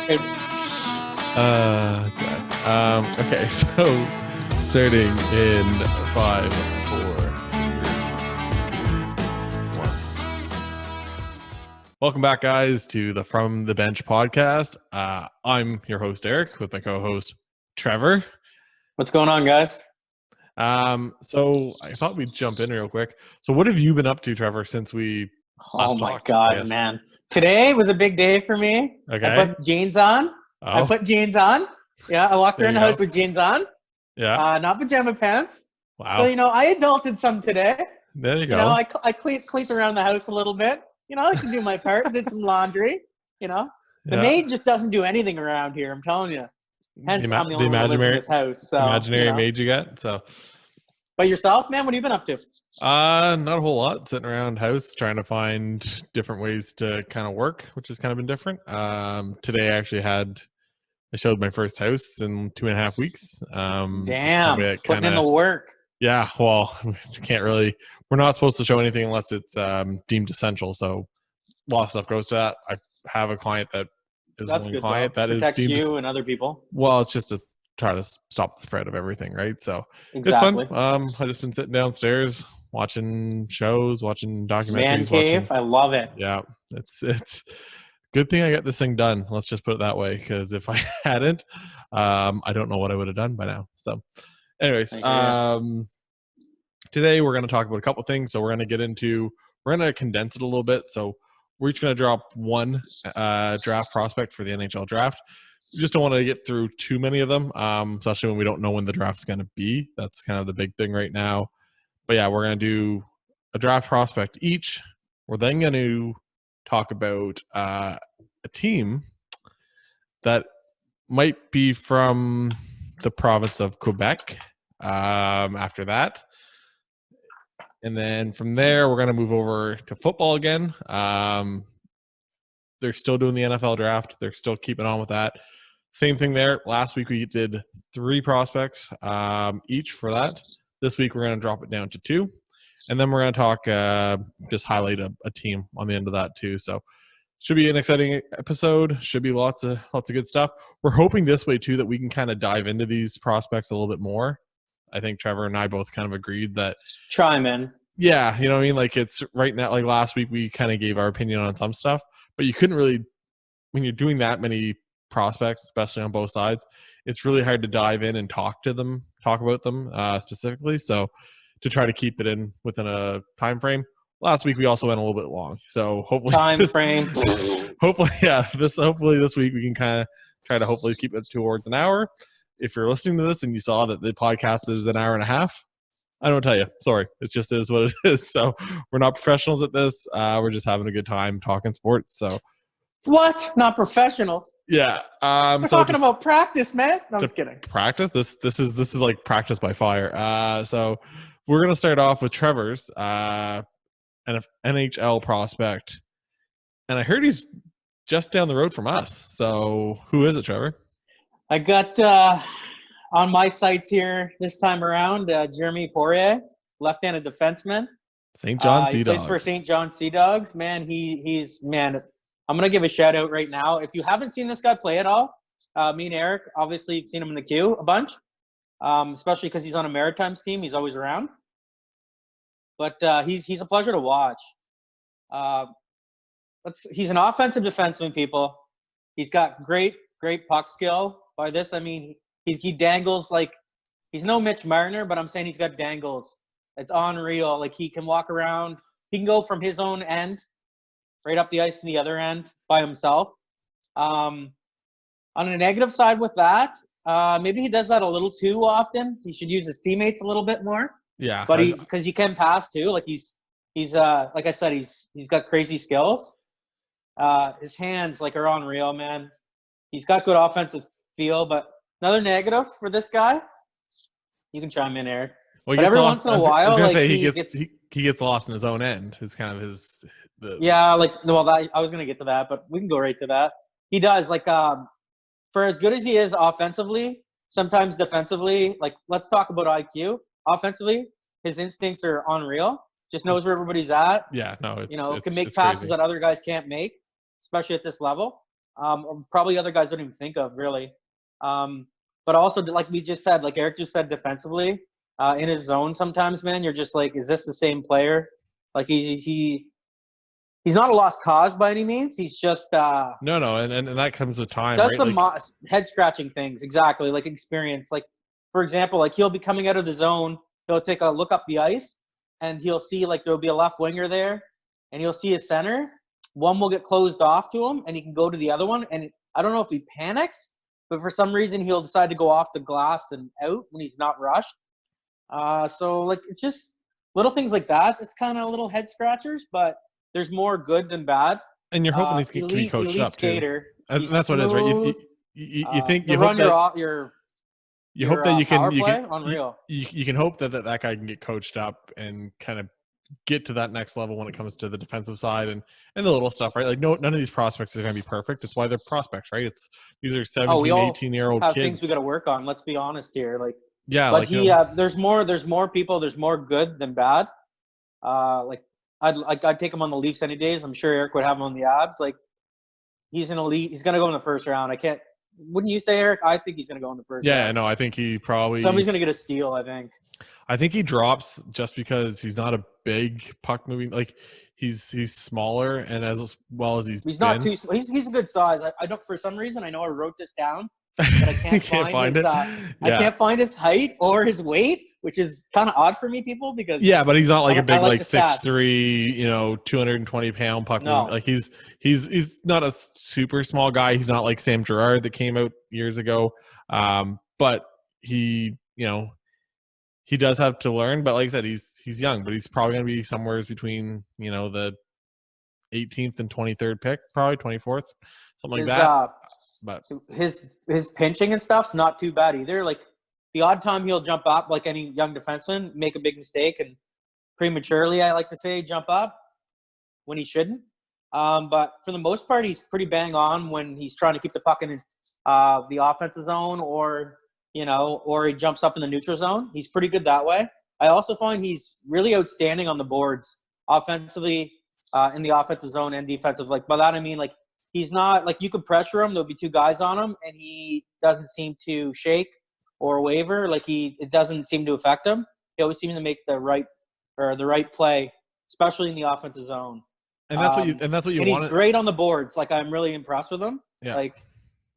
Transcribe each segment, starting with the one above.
God. Okay, so starting in 5, 4, 3, 2, 1. Welcome back, guys, to the From the Bench podcast. I'm your host, Eric, with my co-host, Trevor. What's going on, guys? So I thought we'd jump in real quick. So what have you been up to, Trevor, since we Oh my talked, God, man. Today was a big day for me. Okay. I put jeans on. Oh. Yeah, I walked around the house with jeans on. Yeah. Not pajama pants. Wow. So, I adulted some today. There you go. I cleaned around the house a little bit. I like to do my part. Did some laundry, The maid just doesn't do anything around here, I'm telling you. Hence, I'm the only one who lives in this house. So, imaginary maid you get, so... But yourself, man, what have you been up to? Not a whole lot. Sitting around the house trying to find different ways to kind of work, which has kind of been different. Today I showed my first house in 2.5 weeks. Damn, putting in the work. Yeah, well, we're not supposed to show anything unless it's deemed essential. So a lot of stuff goes to that. I have a client that is That's one good, client that protects is deemed you and other people. Well, it's just to try to stop the spread of everything, right? So exactly. It's fun. I just been sitting downstairs watching shows, watching documentaries. Man cave, I love it. Yeah, it's good thing I got this thing done. Let's just put it that way, because if I hadn't, I don't know what I would have done by now. So, anyways, today we're going to talk about a couple things. So we're going to condense it a little bit. So we're each going to drop one draft prospect for the NHL draft. We just don't want to get through too many of them, especially when we don't know when the draft's going to be. That's kind of the big thing right now. But yeah, we're going to do a draft prospect each. We're then going to talk about a team that might be from the province of Quebec after that. And then from there, we're going to move over to football again. They're still doing the NFL draft. They're still keeping on with that. Same thing there. Last week we did 3 prospects each for that. This week we're going to drop it down to 2. And then we're going to talk, just highlight a team on the end of that too. So should be an exciting episode. Should be lots of good stuff. We're hoping this way too that we can kind of dive into these prospects a little bit more. I think Trevor and I both kind of agreed that. Chime in. Yeah, you know what I mean? Like it's right now, like last week we kind of gave our opinion on some stuff, but you couldn't really, when you're doing that many prospects, especially on both sides, it's really hard to dive in and talk about them specifically. So to try to keep it in within a time frame. Last week we also went a little bit long, so hopefully hopefully this week we can kind of try to hopefully keep it towards an hour. If you're listening to this and you saw that the podcast is an hour and a half, I don't tell you. Sorry, it just is what it is. So we're not professionals at this. We're just having a good time talking sports. So. What? Not professionals? Yeah. We're talking about practice, man. No, I'm just kidding. Practice? This is like practice by fire. So we're gonna start off with Trevor's an NHL prospect, and I heard he's just down the road from us. So who is it, Trevor? I got on my sites here this time around Jeremie Poirier, left-handed defenseman. St. John Sea Dogs. He plays for St. John Sea Dogs. Man, he's I'm going to give a shout out right now. If you haven't seen this guy play at all, me and Eric, obviously you've seen him in the queue a bunch, especially because he's on a Maritimes team. He's always around. But he's a pleasure to watch. He's an offensive defenseman, people. He's got great puck skill. By this, I mean he dangles like – he's no Mitch Marner, but I'm saying he's got dangles. It's unreal. Like he can walk around. He can go from his own end right up the ice to the other end by himself. On a negative side with that, maybe he does that a little too often. He should use his teammates a little bit more. Yeah. But because he can pass too. Like he's like I said, he's got crazy skills. His hands are unreal, man. He's got good offensive feel, but another negative for this guy, you can chime in, Eric. Well, but every once in a while, he gets lost in his own end. It's kind of his. I was gonna get to that, but we can go right to that. He does for as good as he is offensively, sometimes defensively. Let's talk about IQ. Offensively, his instincts are unreal. Just knows where everybody's at. Yeah, no, can make passes that other guys can't make, especially at this level. Probably other guys don't even think of really. But also, like we just said, like Eric just said, defensively, in his zone, sometimes, man, you're just like, is this the same player? Like he's not a lost cause by any means. He's just No, and that comes with time, does right? some Like, head scratching things. Exactly, like experience. Like for example, like he'll be coming out of the zone. He'll take a look up the ice, and he'll see like there'll be a left winger there, and he'll see a center. One will get closed off to him, and he can go to the other one. And I don't know if he panics, but for some reason he'll decide to go off the glass and out when he's not rushed. So like it's just little things like that. It's kind of little head scratchers, but there's more good than bad. and you're hoping can be coached Elite up too. skater. And He's that's what it is, right? smooth. You think To you run hope that your hope that power play, unreal. You can hope that guy can get coached up and kind of get to that next level when it comes to the defensive side and the little stuff, right? Like none of these prospects are going to be perfect. That's why they're prospects, right? These are 17, 18-year-old have kids. Things we got to work on. Let's be honest here. Like, yeah, but there's more people. There's more good than bad. Like I'd take him on the Leafs any days. I'm sure Eric would have him on the Abs. Like he's an elite. He's going to go in the first round. Wouldn't you say, Eric? I think he's going to go in the first round. Yeah, no, I think he probably somebody's going to get a steal. I think he drops just because he's not a big puck moving. Like he's smaller, and as well as he's not too. He's a good size. I don't. For some reason, I know I wrote this down, but I can't find his. I can't find his height or his weight, which is kind of odd for me, people, because but he's not like a big like 6'3", 220-pound puck. No, like he's not a super small guy. He's not like Sam Girard that came out years ago. But he he does have to learn. But like I said, he's young, but he's probably going to be somewhere between the 18th and 23rd pick, probably 24th, something like that. But his pinching and stuff's not too bad either. Like the odd time he'll jump up, like any young defenseman, make a big mistake and prematurely, I like to say, jump up when he shouldn't. But for the most part, he's pretty bang on when he's trying to keep the puck in the offensive zone, or he jumps up in the neutral zone. He's pretty good that way. I also find he's really outstanding on the boards, offensively, in the offensive zone and defensive. Like by that I mean, like he's not like you could pressure him. There'll be two guys on him, and he doesn't seem to shake or waver. Like it doesn't seem to affect him. He always seems to make the right play, especially in the offensive zone. And that's what you and want. He's great on the boards. Like I'm really impressed with him. Yeah.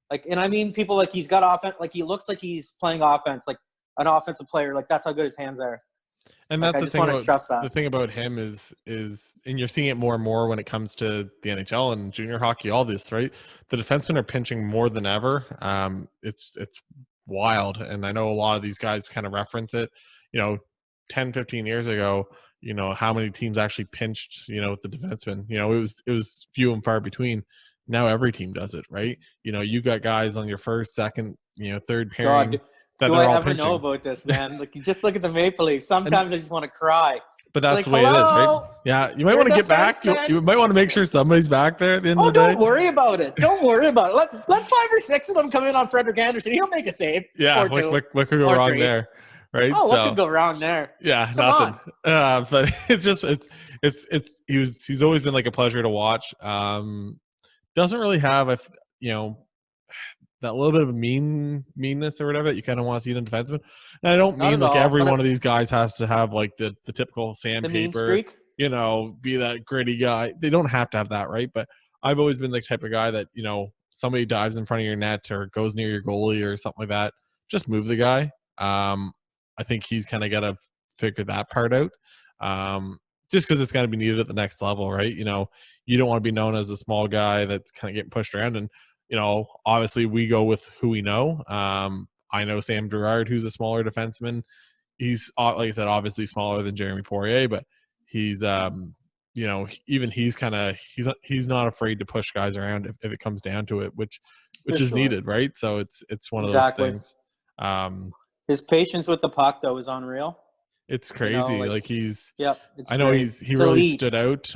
Like, and I mean, people like he's got offense. Like he looks like he's playing offense, like an offensive player. Like that's how good his hands are. And like, that's the thing about him is, and you're seeing it more and more when it comes to the NHL and junior hockey, all this, right? The defensemen are pinching more than ever. It's wild. And I know a lot of these guys kind of reference it, 10, 15 years ago, how many teams actually pinched, with the defensemen, it was few and far between. Now every team does it, right? You got guys on your first, second, third pairing. God, do I ever know about this, man? Like, you just look at the Maple Leafs. Sometimes I just want to cry. But that's the way it is, right? Yeah, you might want to get back. You might want to make sure somebody's back there at the end of the day. Don't worry about it. Don't worry about it. Let 5 or 6 of them come in on Frederick Anderson. He'll make a save. Yeah, what could go wrong 3 there, right? Oh, what could go wrong there? Yeah, nothing. But he's always been like a pleasure to watch. Doesn't really have that little bit of meanness or whatever that you kind of want to see in a defenseman. And I don't mean like every one of these guys has to have like the typical sandpaper, be that gritty guy. They don't have to have that, right? But I've always been the type of guy that, somebody dives in front of your net or goes near your goalie or something like that, just move the guy. I think he's kind of got to figure that part out. Just because it's got to be needed at the next level, right? You don't want to be known as a small guy that's kind of getting pushed around. And, obviously we go with who we know. I know Sam Girard, who's a smaller defenseman. He's, like I said, obviously smaller than Jeremie Poirier, but he's, even he's he's not afraid to push guys around if it comes down to it, which is needed, right? So it's one of those things. His patience with the puck, though, is unreal. It's crazy. I know great. he really stood out.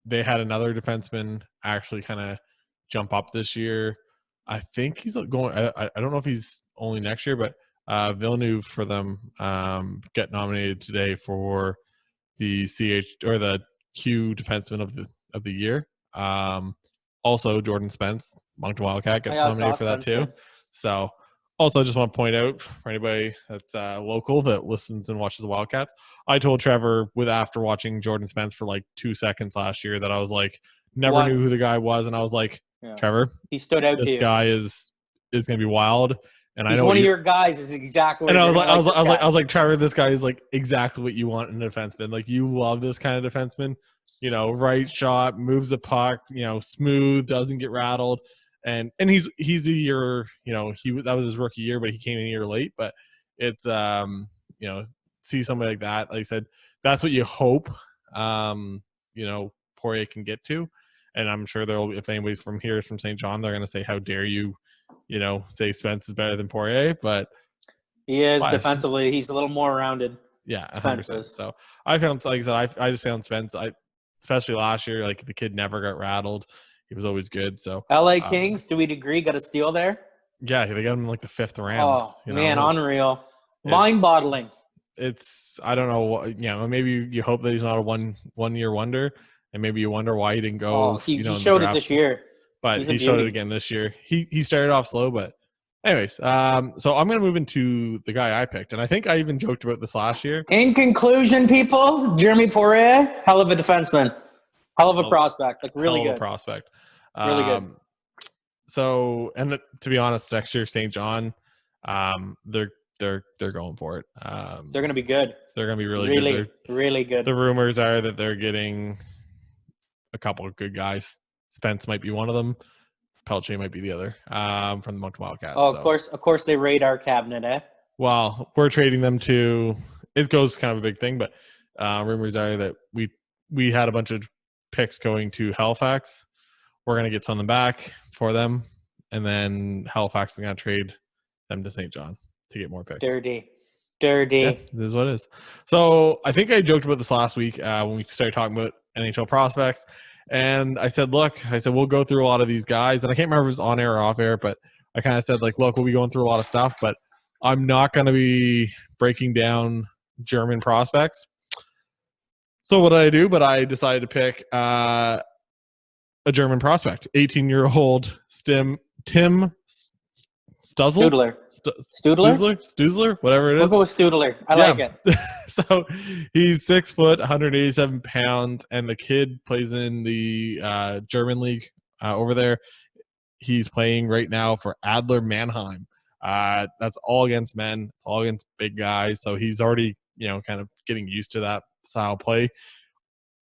They had another defenseman actually kind of jump up this year. I think he's going. I don't know if he's only next year, but Villeneuve for them get nominated today for the CH or the Q defenseman of the year. Also, Jordan Spence, Moncton Wildcat, got I saw nominated for that too. Spence. So, also, I just want to point out for anybody that's local that listens and watches the Wildcats, I told Trevor after watching Jordan Spence for like 2 seconds last year that I was like, never knew who the guy was, and I was like, Trevor, he stood out to this you. guy is going to be wild. And he's I know one of your guys. Is exactly. What and I was like, Trevor, this guy is like exactly what you want in a defenseman. Like you love this kind of defenseman. You know, right shot, moves the puck. You know, smooth, doesn't get rattled, and he's a year. You know, that was his rookie year, but he came in a year late. But it's you know, see somebody like that. Like I said, that's what you hope. You know, Poirier can get to, and I'm sure if anybody's from here is from St. John, they're gonna say, "How dare you?" You know, say Spence is better than Poirier, but he is defensively. He's a little more rounded. Yeah, 100%. So I found, like I said, I just found Spence. Especially last year, like the kid never got rattled. He was always good. So LA Kings, do we agree? Got a steal there? Yeah, they got him in like the 5th round. Oh man, unreal, mind-boggling. It's I don't know. You know, maybe you hope that he's not a one year wonder, and maybe you wonder why he didn't go. He showed it this year. But he showed it again this year. He started off slow, but anyways, so I'm going to move into the guy I picked. And I think I even joked about this last year. In conclusion, people, Jeremie Poirier, hell of a defenseman. Hell of a prospect. Like, really good. Hell of a prospect. Really good. So, and to be honest, next year, St. John, they're going for it. They're going to be good. They're going to be really good. Really good. The rumors are that they're getting a couple of good guys. Spence might be one of them. Pelche might be the other from the Moncton Wildcats. Oh, of course they raid our cabinet, eh? Well, we're trading them to – it goes kind of a big thing, but rumors are that we had a bunch of picks going to Halifax. We're going to get something back for them, and then Halifax is going to trade them to St. John to get more picks. Dirty. Yeah, this is what it is. So I think I joked about this last week when we started talking about NHL prospects. And I said, we'll go through a lot of these guys. And I can't remember if it was on air or off air, but I kind of said, look, we'll be going through a lot of stuff, but I'm not going to be breaking down German prospects. So what did I do? But I decided to pick a German prospect, 18-year-old Tim Stutzle? Stutzle, whatever it is. We'll go with Stutzle. I like it. So he's 6 foot, 187 pounds, and the kid plays in the German league over there. He's playing right now for Adler Mannheim. That's all against men. It's all against big guys. So he's already, kind of getting used to that style of play.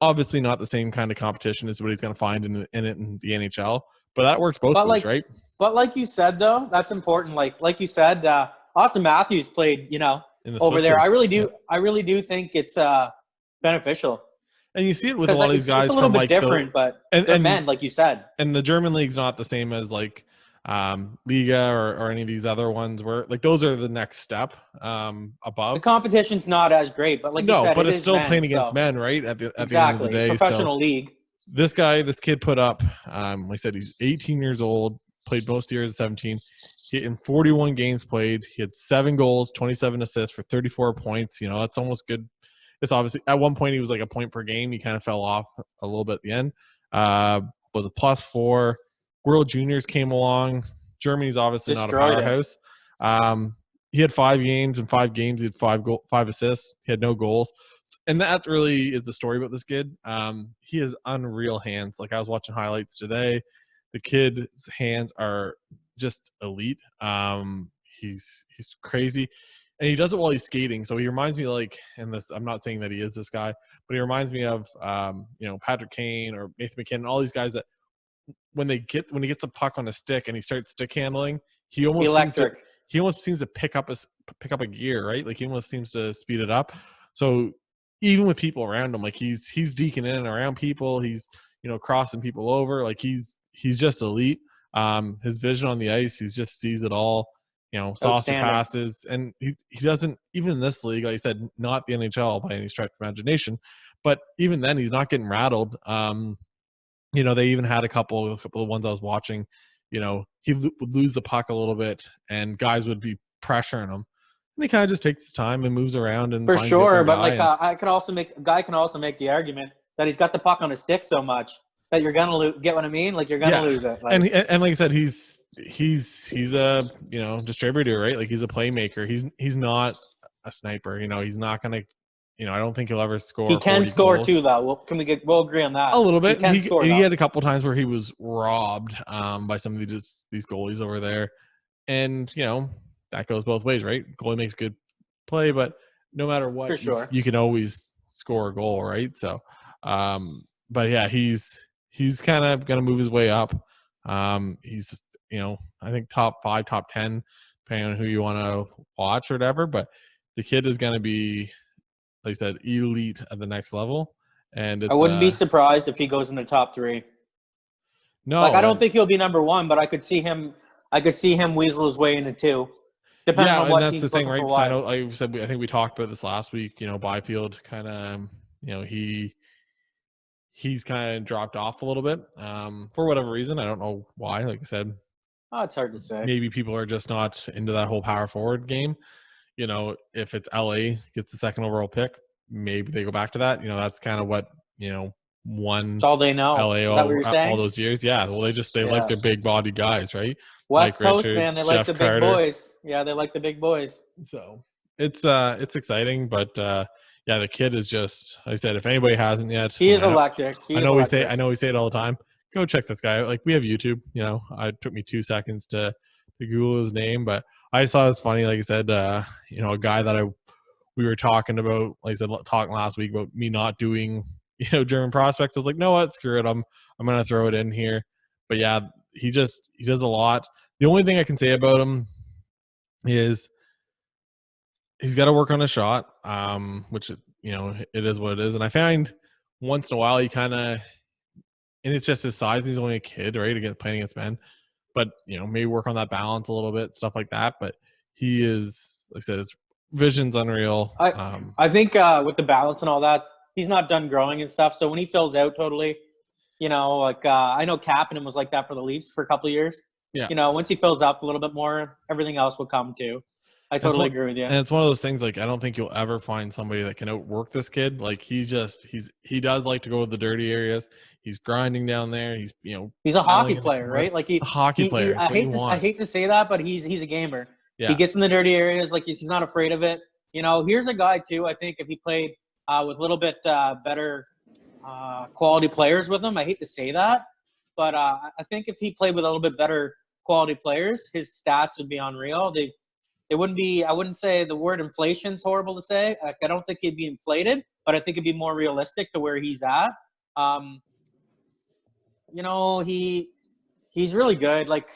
Obviously not the same kind of competition as what he's going to find in the NHL, but that works both ways, right? But like you said, though, that's important. Like you said, Austin Matthews played, over there. I really do. Yeah. I really do think it's beneficial. And you see it with a lot of these guys. It's a little bit different, but they're men, like you said. And the German league's not the same as Liga or any of these other ones where those are the next step above. The competition's not as great, but you said, but it's still playing against men, right? At the end of the day, professional league. This kid put up. Like I said, he's 18 years old. Played most years at 17. In 41 games played, he had 7 goals, 27 assists for 34 points. That's almost good. It's obviously at one point he was like a point per game. He kind of fell off a little bit at the end. Was a +4. World Juniors came along. Germany's obviously not a powerhouse. He had 5 games. In 5 games, he had 5 assists. He had no goals. And that really is the story about this kid. He has unreal hands. I was watching highlights today. The kid's hands are just elite. He's crazy. And he does it while he's skating. So he reminds me and this, I'm not saying that he is this guy, but he reminds me of, Patrick Kane or Nathan McKinnon, all these guys that when he gets the puck on a stick and he starts stick handling, he almost seems to pick up a gear, right? He almost seems to speed it up. So even with people around him, he's deking in and around people. He's, crossing people over. He's just elite. His vision on the ice, he just sees it all. Saucer passes, and he doesn't, even in this league, like I said, not the NHL by any stretch of imagination, but even then he's not getting rattled. They even had a couple of ones I was watching. He would lose the puck a little bit, and guys would be pressuring him, and he kind of just takes his time and moves around. And for sure, but a guy can also make the argument that he's got the puck on his stick so much that you're gonna lose. Get what I mean? Like you're gonna lose it. Like, and like I said, he's a distributor, right? Like he's a playmaker. He's not a sniper. He's not gonna. I don't think he'll ever score. he can 40 score goals. too, though. We'll agree on that. A little bit. He can score. He had a couple times where he was robbed by some of these goalies over there, and that goes both ways, right? Goalie makes good play, but no matter what, For sure. you can always score a goal, right? So, but yeah, he's kind of going to move his way up. He's I think top 5, top 10, depending on who you want to watch or whatever. But the kid is going to be, like I said, elite at the next level. And I wouldn't be surprised if he goes in the top 3. No, like I don't think he'll be number 1, but I could see him weasel his way into 2, depending on what that's the thing, right? So I know, like I said, I think we talked about this last week. Byfield kind of, he's kind of dropped off a little bit for whatever reason. I don't know why. Like I said, it's hard to say. Maybe people are just not into that whole power forward game. If it's LA gets the 2nd overall pick, maybe they go back to that. That's kind of what won. That's all they know. LA Is that what you're saying? all those years. Yeah. Well, they like their big body guys, right? West Mike Coast, Richards, man, they Jeff like the Carter. big boys. Yeah, they like the big boys. So it's exciting, but the kid is just, like I said, if anybody hasn't yet, he is electric. I know we say it all the time. Go check this guy out. Like, we have YouTube. It took me 2 seconds to Google his name, but I just thought it's funny. Like I said, a guy that we were talking about, like I said, talking last week about me not doing German prospects. I was like, no, what? Screw it. I'm gonna throw it in here. But yeah, he does a lot. The only thing I can say about him is he's got to work on a shot, which it is what it is. And I find once in a while he kind of, and it's just his size. He's only a kid, right? Playing against men, but maybe work on that balance a little bit, stuff like that. But he is, like I said, his vision's unreal. I think with the balance and all that, he's not done growing and stuff. So when he fills out totally, I know Kapanen was like that for the Leafs for a couple of years. Yeah. Once he fills up a little bit more, everything else will come too. I totally agree with you. And it's one of those things, like, I don't think you'll ever find somebody that can outwork this kid. Like, he does like to go to the dirty areas. He's grinding down there. He's a hockey player, right? Like a hockey player. I hate to say that, but he's a gamer. Yeah. He gets in the dirty areas, like he's not afraid of it. Here's a guy too. I think if he played with a little bit better quality players with him, I hate to say that, but I think if he played with a little bit better quality players, his stats would be unreal. They wouldn't be. I wouldn't say the word inflation's horrible to say. I don't think he'd be inflated, but I think it'd be more realistic to where he's at. He's really good. Like,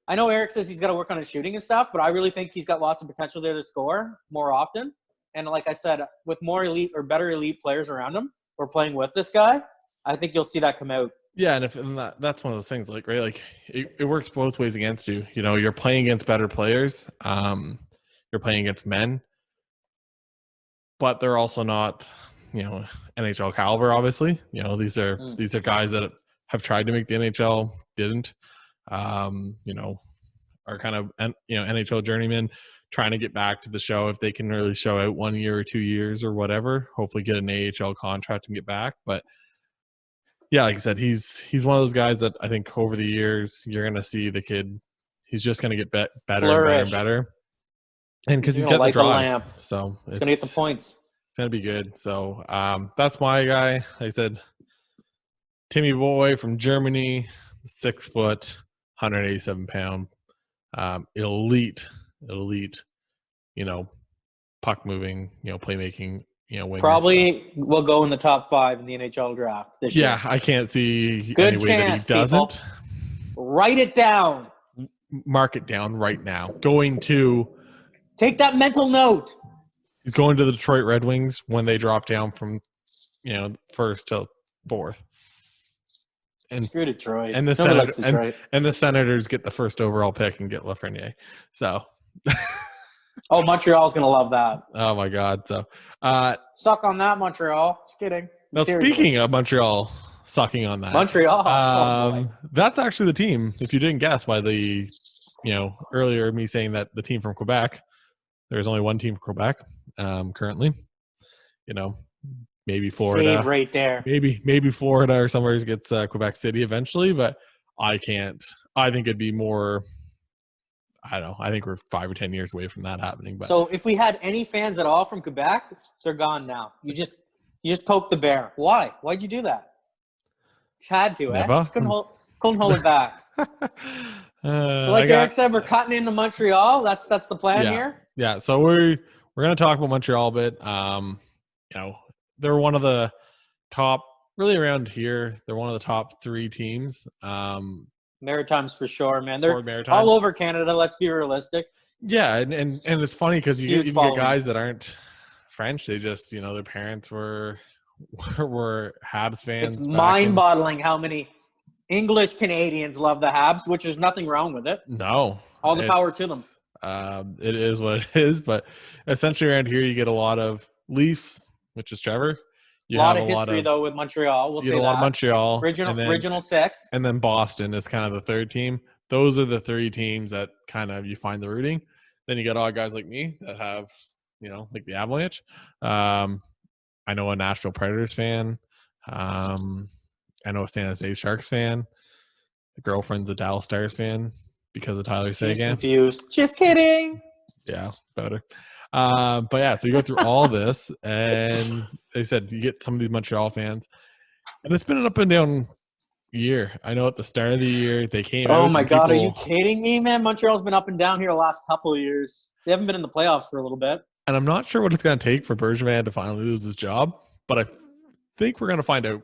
I know Eric says he's got to work on his shooting and stuff, but I really think he's got lots of potential there to score more often. And like I said, with more elite or better elite players around him or playing with this guy, I think you'll see that come out. Yeah, and that's one of those things, like, right, like it works both ways against you. You're playing against better players. You're playing against men, but they're also not, NHL caliber. Obviously, these are guys that have tried to make the NHL, didn't. Are kind of NHL journeymen trying to get back to the show if they can really show out 1 year or 2 years or whatever. Hopefully, get an AHL contract and get back, but. Yeah, like I said, he's one of those guys that I think over the years you're going to see the kid. He's just going to get better and better. And because he's got the drive, so he's going to get the points. It's going to be good. So that's my guy. Like I said, Timmy Boy from Germany, 6 foot, 187 pound, elite, puck moving, playmaking. Probably will go in the top 5 in the NHL draft this year. Yeah, I can't see Good any way chance, that he doesn't. People. Write it down. Mark it down right now. Take that mental note. He's going to the Detroit Red Wings when they drop down from, 1st to 4th. And screw Detroit. And the Senators get the 1st overall pick and get Lafreniere. So. Oh, Montreal's going to love that. Oh, my God. So, suck on that, Montreal. Just kidding. Now, speaking of Montreal sucking on that. Montreal. That's actually the team, if you didn't guess by the, earlier me saying that the team from Quebec, there's only one team from Quebec currently. maybe Florida. Save right there. Maybe Florida or somewhere gets Quebec City eventually, but I can't. I think it'd be more. I don't know. I think we're 5 or 10 years away from that happening. But So if we had any fans at all from Quebec, they're gone now. You just poked the bear. Why? Why'd you do that? Just had to, never. Couldn't hold it back. So like Eric said, we're cutting into Montreal. That's the plan here. Yeah. So we're gonna talk about Montreal a bit. They're one of the top, really around here. They're one of the top 3 teams. Maritimes for sure, man. They're Maritimes. all over Canada. Let's be realistic. Yeah, and it's funny because you get guys that aren't French. They just, their parents were Habs fans. It's mind-boggling how many English Canadians love the Habs, which is nothing wrong with it. No. All the power to them. It is what it is, but essentially around here you get a lot of Leafs, which is Trevor. A lot of history, though, with Montreal. We'll say that. A lot of Montreal. Original 6. And then Boston is kind of the third team. Those are the 3 teams that kind of you find the rooting. Then you got all guys like me that have, like the Avalanche. I know a Nashville Predators fan. I know a San Jose Sharks fan. The girlfriend's a Dallas Stars fan because of Tyler Seguin. She's confused. Just kidding. Yeah, better. But yeah, so you go through all this, and they said you get some of these Montreal fans, and it's been an up and down year. I know at the start of the year they came out. Oh my God, are you kidding me, man? Montreal's been up and down here the last couple of years. They haven't been in the playoffs for a little bit. And I'm not sure what it's going to take for Bergevin to finally lose his job, but I think we're going to find out.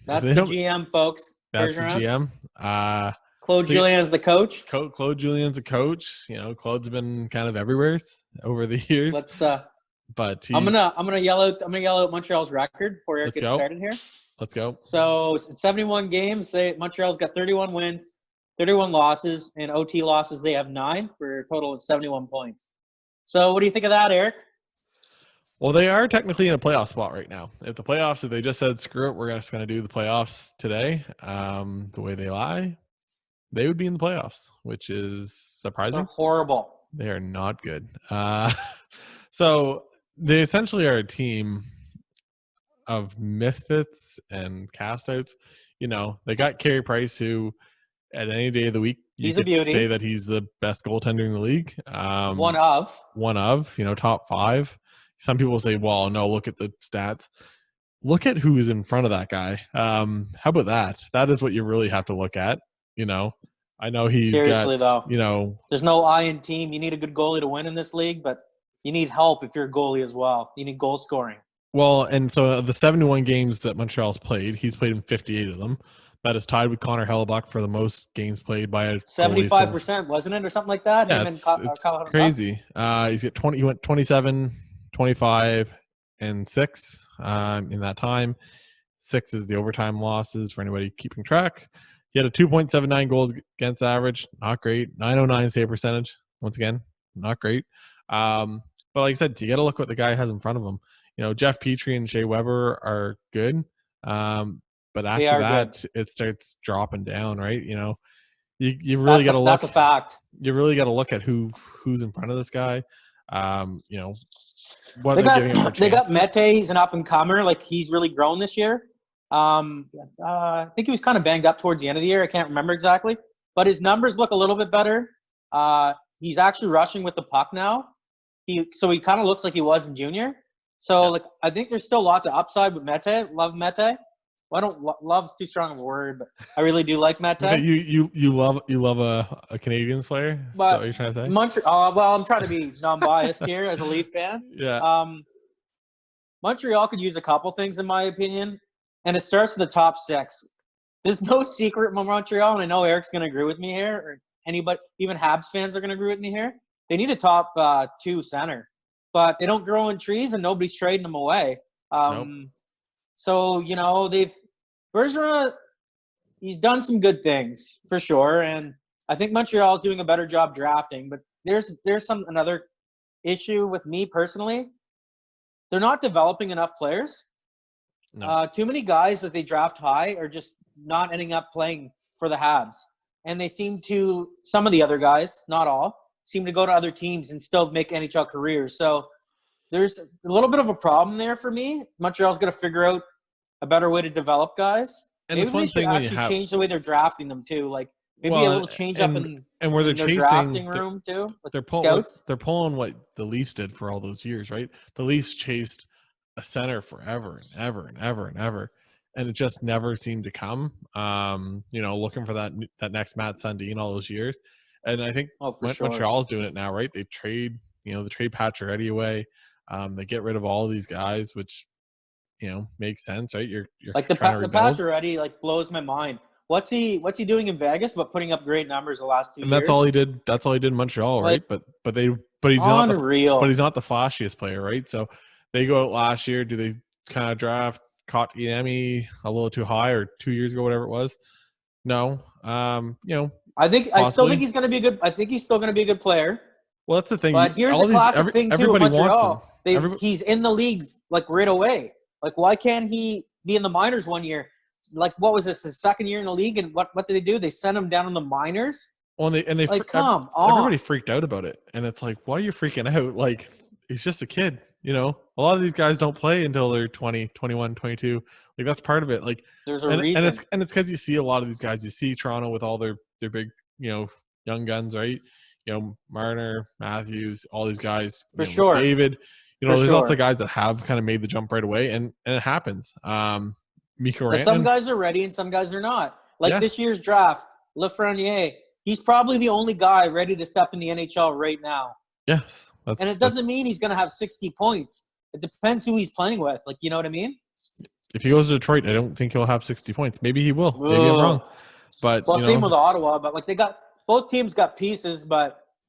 That's the GM, folks. That's Bergeron. the GM. Claude Julien's the coach. Claude Julien's a coach. Claude's been kind of everywhere over the years. But I'm gonna yell out Montreal's record before Eric gets started here. Let's go. So in 71 games, Montreal's got 31 wins, 31 losses, and OT losses. They have 9 for a total of 71 points. So what do you think of that, Eric? Well, they are technically in a playoff spot right now. If they just said, screw it, we're just going to do the playoffs today, the way they lie, they would be in the playoffs, which is surprising. They're horrible. They are not good. So they essentially are a team of misfits and castouts. They got Carey Price, who at any day of the week, he's a beauty. Say that he's the best goaltender in the league. One of, top 5. Some people say, well, no, look at the stats. Look at who's in front of that guy. How about that? That is what you really have to look at. I know he's seriously got, though. There's no I in team. You need a good goalie to win in this league, but you need help if you're a goalie as well. You need goal scoring. Well, and so the 71 games that Montreal's played, he's played in 58 of them. That is tied with Connor Hellebuck for the most games played by a 75%, wasn't it, or something like that? Yeah, it's crazy. He's got 20. He went 27, 25, and 6 in that time. 6 is the overtime losses for anybody keeping track. He had a 2.79 goals against average, not great. 909 save percentage, once again, not great. But like I said, you got to look what the guy has in front of him. Jeff Petrie and Shea Weber are good. But after that, it starts dropping down, right? You really got to look. That's a fact. You really got to look at who's in front of this guy. What they they're giving him for chances. They got Mete. He's an up and comer. Like, he's really grown this year. I think he was kind of banged up towards the end of the year. I can't remember exactly, but his numbers look a little bit better. He's actually rushing with the puck now. He kind of looks like he was in junior. So I think there's still lots of upside with Mete. Love Mete. Well, I don't love's too strong of a word, but I really do like Mete. So you love a Canadiens player? But is that what you're trying to say? Montreal. Well, I'm trying to be non-biased here as a Leaf fan. Yeah. Montreal could use a couple things, in my opinion, and it starts with the top 6. There's no secret in Montreal, and I know Eric's going to agree with me here, or anybody, even Habs fans are going to agree with me here. They need a top 2 center, but they don't grow in trees, and nobody's trading them away. Nope. So, Bergeron, he's done some good things for sure, and I think Montreal is doing a better job drafting. But there's another issue with me personally. They're not developing enough players. No. Too many guys that they draft high are just not ending up playing for the Habs, and they seem to, some of the other guys, not all, seem to go to other teams and still make NHL careers. So there's a little bit of a problem there for me. Montreal's got to figure out a better way to develop guys. And Maybe it's one they should thing when you actually have change the way they're drafting them too. Like maybe a little change up in where they're their chasing drafting room too. With scouts. They're pulling what the Leafs did for all those years, right? The Leafs chased a center forever and ever and ever and ever, and it just never seemed to come. Looking for that next Matt Sundin all those years, and I think Montreal's doing it now, right? They trade Pacioretty away. They get rid of all of these guys, which makes sense, right? You're like the Pacioretty like blows my mind. What's he doing in Vegas? But putting up great numbers the last 2 years. And that's all he did. That's all he did in Montreal, right? But he's unreal. But he's not the flashiest player, right? So they go out last year. Do they kind of draft Kotkaniemi a little too high, or 2 years ago, whatever it was? No. I still think he's going to be good. I think he's still going to be a good player. Well, that's the thing. But here's the classic thing too. With Montreal, he's in the league like right away. Like, why can't he be in the minors 1 year? Like, what was this, his second year in the league? And what did they do? They sent him down in the minors? Well, they like, come on. Everybody freaked out about it. And it's like, why are you freaking out? Like, he's just a kid, A lot of these guys don't play until they're 20, 21, 22. Like, that's part of it. Like, there's a reason. And it's because you see a lot of these guys. You see Toronto with all their big, young guns, right? Marner, Matthews, all these guys. For sure. David. There's lots of guys that have kind of made the jump right away, and it happens. Mikko Rantanen. Some guys are ready and some guys are not. Like this year's draft, Lafreniere, he's probably the only guy ready to step in the NHL right now. Yes. And it doesn't mean he's going to have 60 points. It depends who he's playing with. Like, you know what I mean? If he goes to Detroit, I don't think he'll have 60 points. Maybe he will. Maybe I'm wrong. But same with Ottawa. But like both teams got pieces,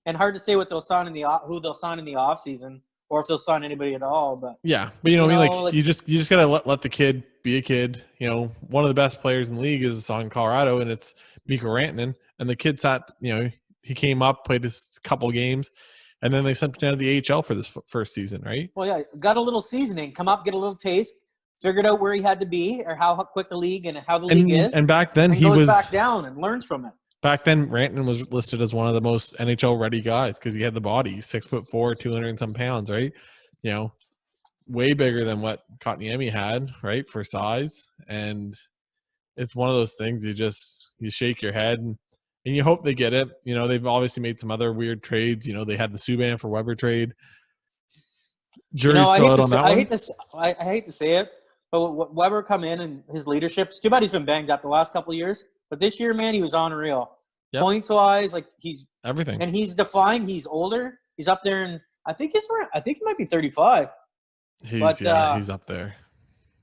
and hard to say what they'll sign who they'll sign in the offseason. Or if they'll sign anybody at all, but yeah, but I mean, like you just gotta let the kid be a kid. One of the best players in the league is on Colorado, and it's Mikko Rantanen. And the kid he came up, played his couple games, and then they sent him down to the AHL for this first season, right? Well, yeah, got a little seasoning, come up, get a little taste, figured out where he had to be, or how quick the league and how the league is. And back then he goes back down and learns from it. Back then, Rantanen was listed as one of the most NHL-ready guys because he had the body, 6'4", 200 and some pounds, right? Way bigger than what Kotkaniemi had, right, for size. And it's one of those things you shake your head and you hope they get it. They've obviously made some other weird trades. They had the Subban for Weber trade. Jury's still out on that one. I hate to say it, but Weber come in and his leadership. It's too bad he's been banged up the last couple of years. But this year, man, he was unreal. Yep. Points wise, like he's everything, and he's defying. He's older. He's up there, and I think he might be 35. He's up there.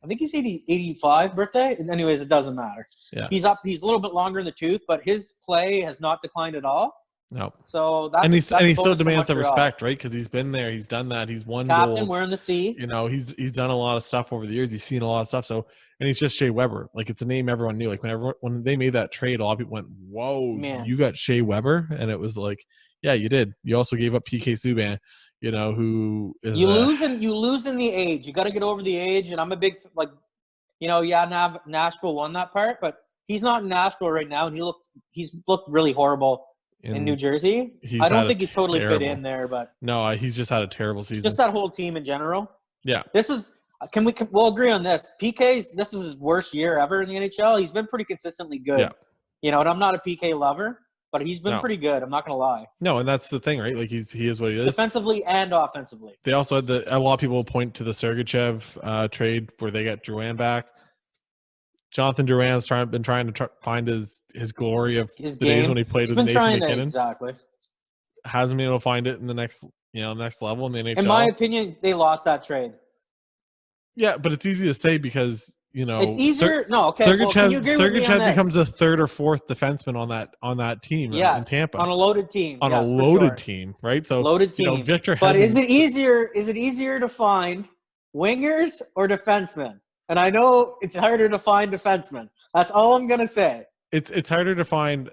I think he's 85 birthday. And anyways, it doesn't matter. Yeah, he's up. He's a little bit longer in the tooth, but his play has not declined at all. No. So that's and he still demands the respect, right? Because he's been there, he's done that, he's won captain goals. wearing the C. He's done a lot of stuff over the years. He's seen a lot of stuff. So, and he's just Shea Weber. Like, it's a name everyone knew. Like when they made that trade, a lot of people went, "Whoa, man, you got Shea Weber," and it was like, yeah, you did. You also gave up PK Subban. Who is you lose in the age. You got to get over the age. And I'm a big Nashville won that part, but he's not in Nashville right now, and he's looked really horrible. In New Jersey, I don't think he's totally fit in there, but no, he's just had a terrible season. Just that whole team in general. Yeah, we'll agree on this. This is his worst year ever in the NHL. He's been pretty consistently good. Yeah. And I'm not a PK lover, but he's been pretty good. I'm not gonna lie. No, and that's the thing, right? Like he is what he is, defensively and offensively. They also had a lot of people point to the Sergachev trade where they got Drouin back. Jonathan Drouin's been trying to find his glory of the days when he played with Nathan McKinnon. Exactly. Hasn't been able to find it in the next level in the NHL. In my opinion, they lost that trade. Yeah, but it's easy to say because it's easier. Sergachev becomes a third or fourth defenseman on that team in Tampa on a loaded team. Team, right? So loaded team. Victor. But is it easier to find wingers or defensemen? And I know it's harder to find defensemen. That's all I'm gonna say. It's harder to find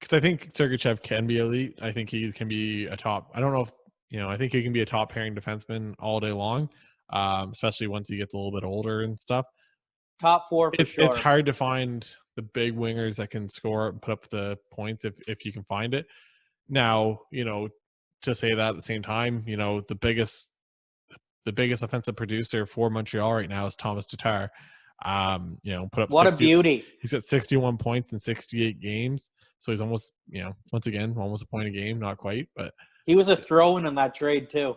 because I think Sergachev can be elite. I think he can be a top. I don't know if I think he can be a top pairing defenseman all day long, especially once he gets a little bit older and stuff. Top four for sure. It's hard to find the big wingers that can score and put up the points if you can find it. Now, to say that at the same time, the the biggest offensive producer for Montreal right now is Thomas Tatar. Put up What a beauty. He's at 61 points in 68 games. So he's almost, once again, almost a point a game, not quite, but he was a throw-in on that trade too.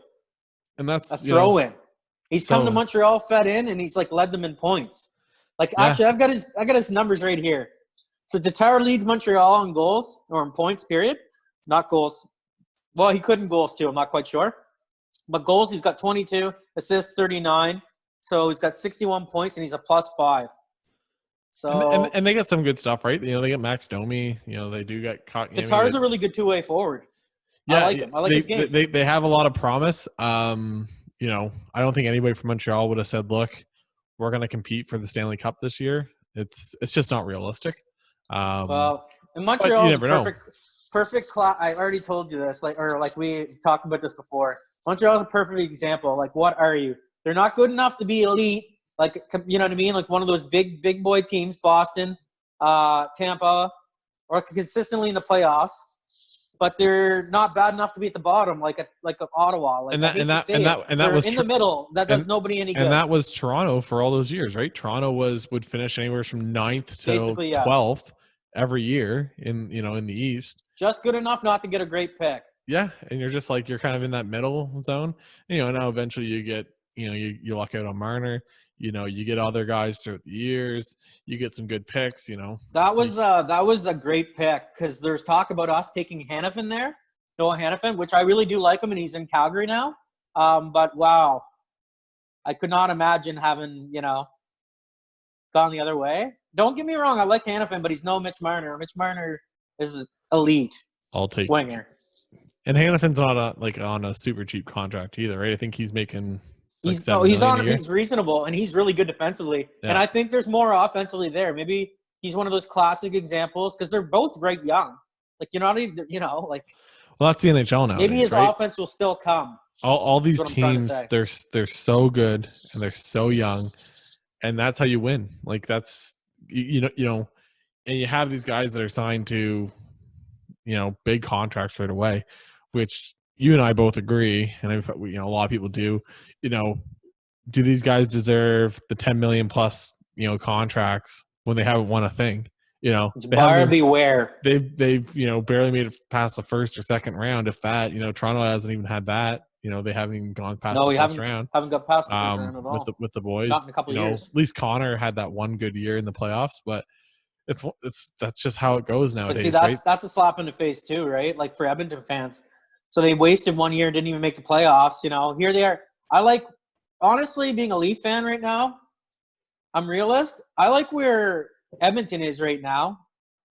And that's a throw-in. He's come to Montreal, fed in, and he's led them in points. Actually, I got his numbers right here. So Tatar leads Montreal in goals or in points, period. Not goals. Well, he couldn't goals too. I'm not quite sure. But goals, he's got 22. Assists, 39. So he's got 61 points, and he's a +5. So and they get some good stuff, right? They get Max Domi. They do get caught. Tatar's a really good two-way forward. Yeah, I like him. I like his game. They have a lot of promise. I don't think anybody from Montreal would have said, "Look, we're going to compete for the Stanley Cup this year." It's just not realistic. Well, in Montreal is perfect. I already told you this, we talked about this before. Montreal is a perfect example. What are you? They're not good enough to be elite. You know what I mean? One of those big boy teams, Boston, Tampa, or consistently in the playoffs. But they're not bad enough to be at the bottom, like Ottawa. That was in the middle. That does nobody any good. And that was Toronto for all those years, right? Toronto would finish anywhere from 9th to 12th every year in the East. Just good enough not to get a great pick. Yeah, and you're just you're kind of in that middle zone. Now eventually you get you luck out on Marner. You get other guys throughout the years. You get some good picks. That was a great pick because there's talk about us taking Hanifin there, Noah Hanifin, which I really do like him, and he's in Calgary now. But wow, I could not imagine having gone the other way. Don't get me wrong, I like Hanifin, but he's no Mitch Marner. Mitch Marner is elite. I'll take winger. And Hanifin's not on a super cheap contract either, right? I think he's making. He's reasonable, and he's really good defensively. Yeah. And I think there's more offensively there. Maybe he's one of those classic examples because they're both right young. Well, that's the NHL now. Maybe his offense will still come. All these teams, they're so good and they're so young, and that's how you win. That's and you have these guys that are signed to, big contracts right away, which you and I both agree, and a lot of people do. Do these guys deserve the $10 million plus, contracts when they haven't won a thing? Buyer beware. They've barely made it past the first or second round, if that. Toronto hasn't even had that. They haven't even gone past the first round. Haven't got past the first round at all. With the boys. Not in a couple years. At least Connor had that one good year in the playoffs, but that's just how it goes nowadays. But see, right? That's a slap in the face too, right? For Edmonton fans. So they wasted 1 year, didn't even make the playoffs. Here they are. Honestly, being a Leaf fan right now, I'm realist. I like where Edmonton is right now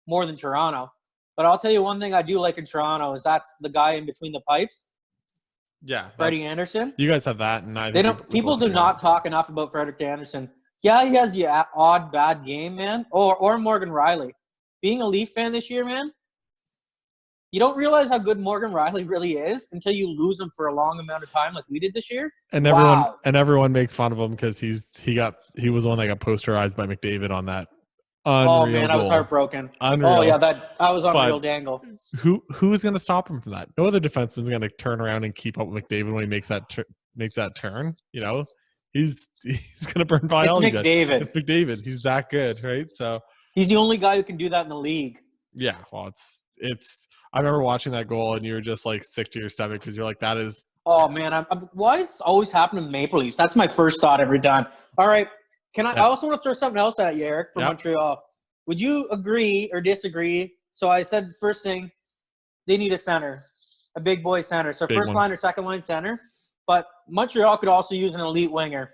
more than Toronto. But I'll tell you one thing I do like in Toronto is that's the guy in between the pipes. Yeah. Freddie Anderson. You guys have that. And people do not talk enough about Frederick Anderson. Yeah, he has the odd bad game, man. Or Morgan Riley. Being a Leaf fan this year, man, you don't realize how good Morgan Riley really is until you lose him for a long amount of time like we did this year. And everyone makes fun of him because he was the one that got posterized by McDavid on that. Oh man, goal. I was heartburning. Unreal. Oh yeah, that was unreal dangle. Who is going to stop him from that? No other defenseman's going to turn around and keep up with McDavid when he makes that turn. He's going to burn by all. It's McDavid. It's McDavid. He's that good, right? So he's the only guy who can do that in the league. Yeah, well, it's. I remember watching that goal, and you were just sick to your stomach because you're like, "That is." Oh man, why is always happening to Maple Leafs? That's my first thought every time. All right, I also want to throw something else at you, Eric, from Montreal. Would you agree or disagree? So I said first thing, they need a center, a big boy center. So first line or second line center. But Montreal could also use an elite winger.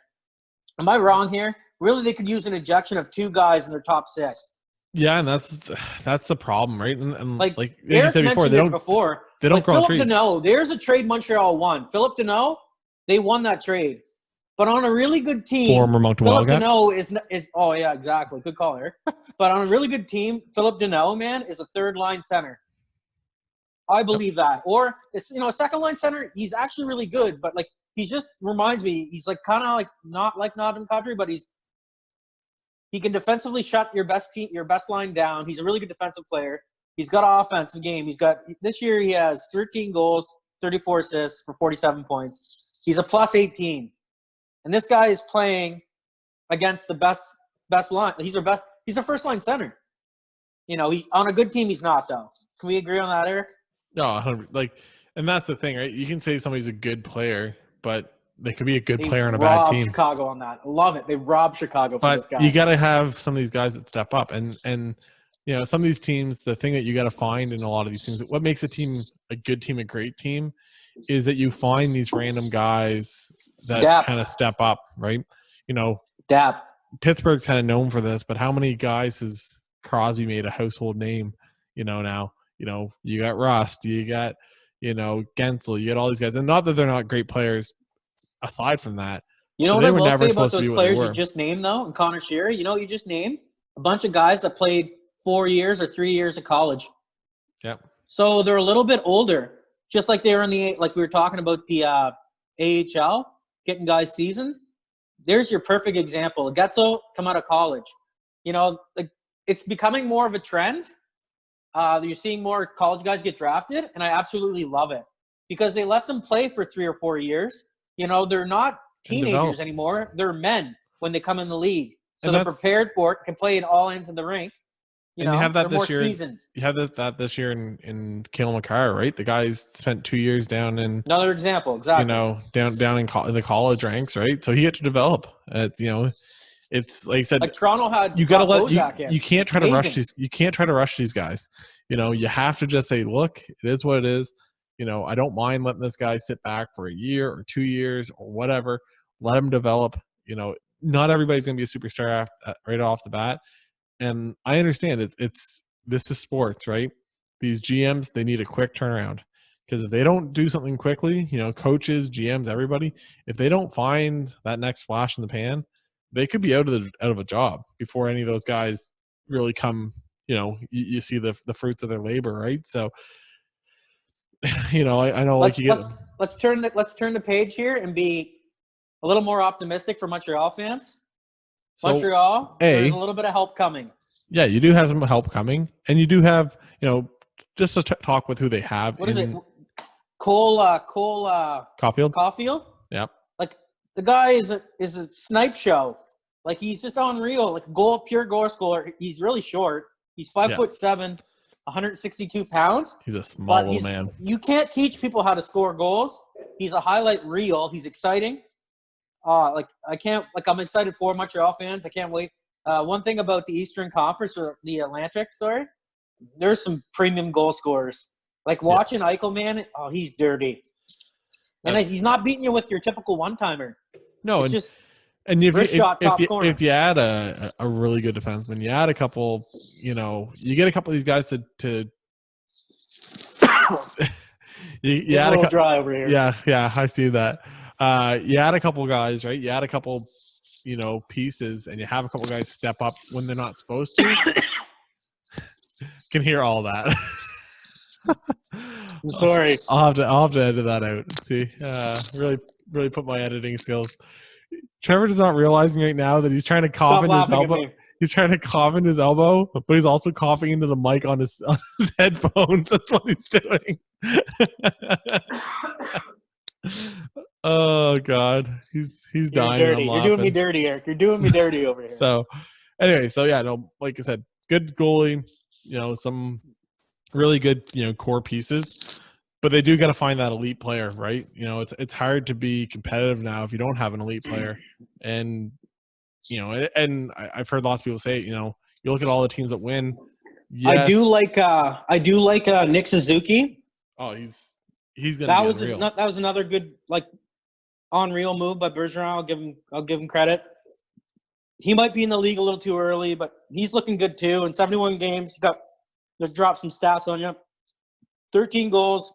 Am I wrong here? Really, they could use an injection of 2 guys in their top 6. Yeah, and that's the problem, right? And like you said before, they don't grow trees. Philip Deneau, there's a trade Montreal won. Philip Deneau, they won that trade. But on a really good team, former Moncton Wildcat. Philip Deneau is oh yeah, exactly. Good call, Eric. But on a really good team, Philip Deneau, man, is a third line center. I believe that. Or it's a second line center, he's actually really good, but he just reminds me, he's kind of not like Nottingham Country, but he can defensively shut your best line down. He's a really good defensive player. He's got an offensive game. This year he has 13 goals, 34 assists for 47 points. He's a +18. and this guy is playing against the best line. He's a first line center. You know, on a good team, he's not though. Can we agree on that, Eric? No, and that's the thing, right? You can say somebody's a good player, but they could be a good player on a bad robbed team. Chicago on that. I love it. They robbed Chicago for this guy. You got to have some of these guys that step up, and you know, some of these teams. The thing that you got to find in a lot of these things, what makes a team a good team, a great team, is that you find these random guys that kind of step up, right? You know, depth. Pittsburgh's kind of known for this, but how many guys has Crosby made a household name? You know, now, you know, you got Rust, you got, you know, Gensel, you got all these guys, and not that they're not great players. Aside from that, you know what I will say about those players you just named, though, and Connor Shearer. You know, you just named a bunch of guys that played 4 years or 3 years of college. Yep. So they're a little bit older, just like they were like we were talking about the AHL, getting guys seasoned. There's your perfect example. Getzel come out of college. You know, like it's becoming more of a trend. You're seeing more college guys get drafted, and I absolutely love it because they let them play for 3 or 4 years. You know, they're not teenagers anymore. They're men when they come in the league. So they're prepared for it, can play in all ends of the rink. You have that this year. Seasoned. You had that this year in Cale Makar, right? The guys spent 2 years down in – another example, exactly. You know, down in the college ranks, right? So he had to develop. It's, you know, it's like I said – like Toronto had – you got to let – you can't try to rush these – you can't try to rush these guys. You know, you have to just say, look, it is what it is. You know, I don't mind letting this guy sit back for a year or 2 years or whatever. Let him develop. You know, not everybody's going to be a superstar right off the bat. And I understand this is sports, right? These GMs, they need a quick turnaround. Because if they don't do something quickly, you know, coaches, GMs, everybody, if they don't find that next flash in the pan, they could be out of a job before any of those guys really come, you know, you see the fruits of their labor, right? So, you know, I know let's turn the page here and be a little more optimistic for Montreal fans. So, Montreal, there's a little bit of help coming. Yeah, you do have some help coming, and you do have, you know, just to talk with who they have. What is it? Cole Caulfield. Yep. Like the guy is a snipe show. Like he's just unreal. Like pure goal scorer. He's really short. He's 5'7", 162 pounds. He's a small little man. You can't teach people how to score goals. He's a highlight reel. He's exciting. I'm excited for Montreal fans. I can't wait. One thing about the Eastern Conference or the Atlantic, there's some premium goal scorers. Like watching Eichel, man, he's dirty. And he's not beating you with your typical one-timer. No, it's if you add a really good defenseman, you add a couple, you know, you get a couple of these guys to you add a couple dry over here. Yeah, I see that. You add a couple guys, right? You add a couple, you know, pieces, and you have a couple guys step up when they're not supposed to. Can hear all that. I'm sorry. I'll have to edit that out. See, really put my editing skills. Trevor is not realizing right now that he's trying to cough in his elbow. He's trying to cough in his elbow, but he's also coughing into the mic on his headphones. That's what he's doing. Oh God, he's dying. Dirty. You're doing me dirty, Eric. You're doing me dirty over here. So, anyway, like I said, good goalie. You know, some really good, you know, core pieces, but they do got to find that elite player, right? You know, it's hard to be competitive now if you don't have an elite player. And you know, and I've heard lots of people say, you know, you look at all the teams that win. Yes, I do like Nick Suzuki. Oh, he's gonna. That was another good unreal move by Bergeron. I'll give him credit. He might be in the league a little too early, but he's looking good too. In 71 games, just drop some stats on you. 13 goals.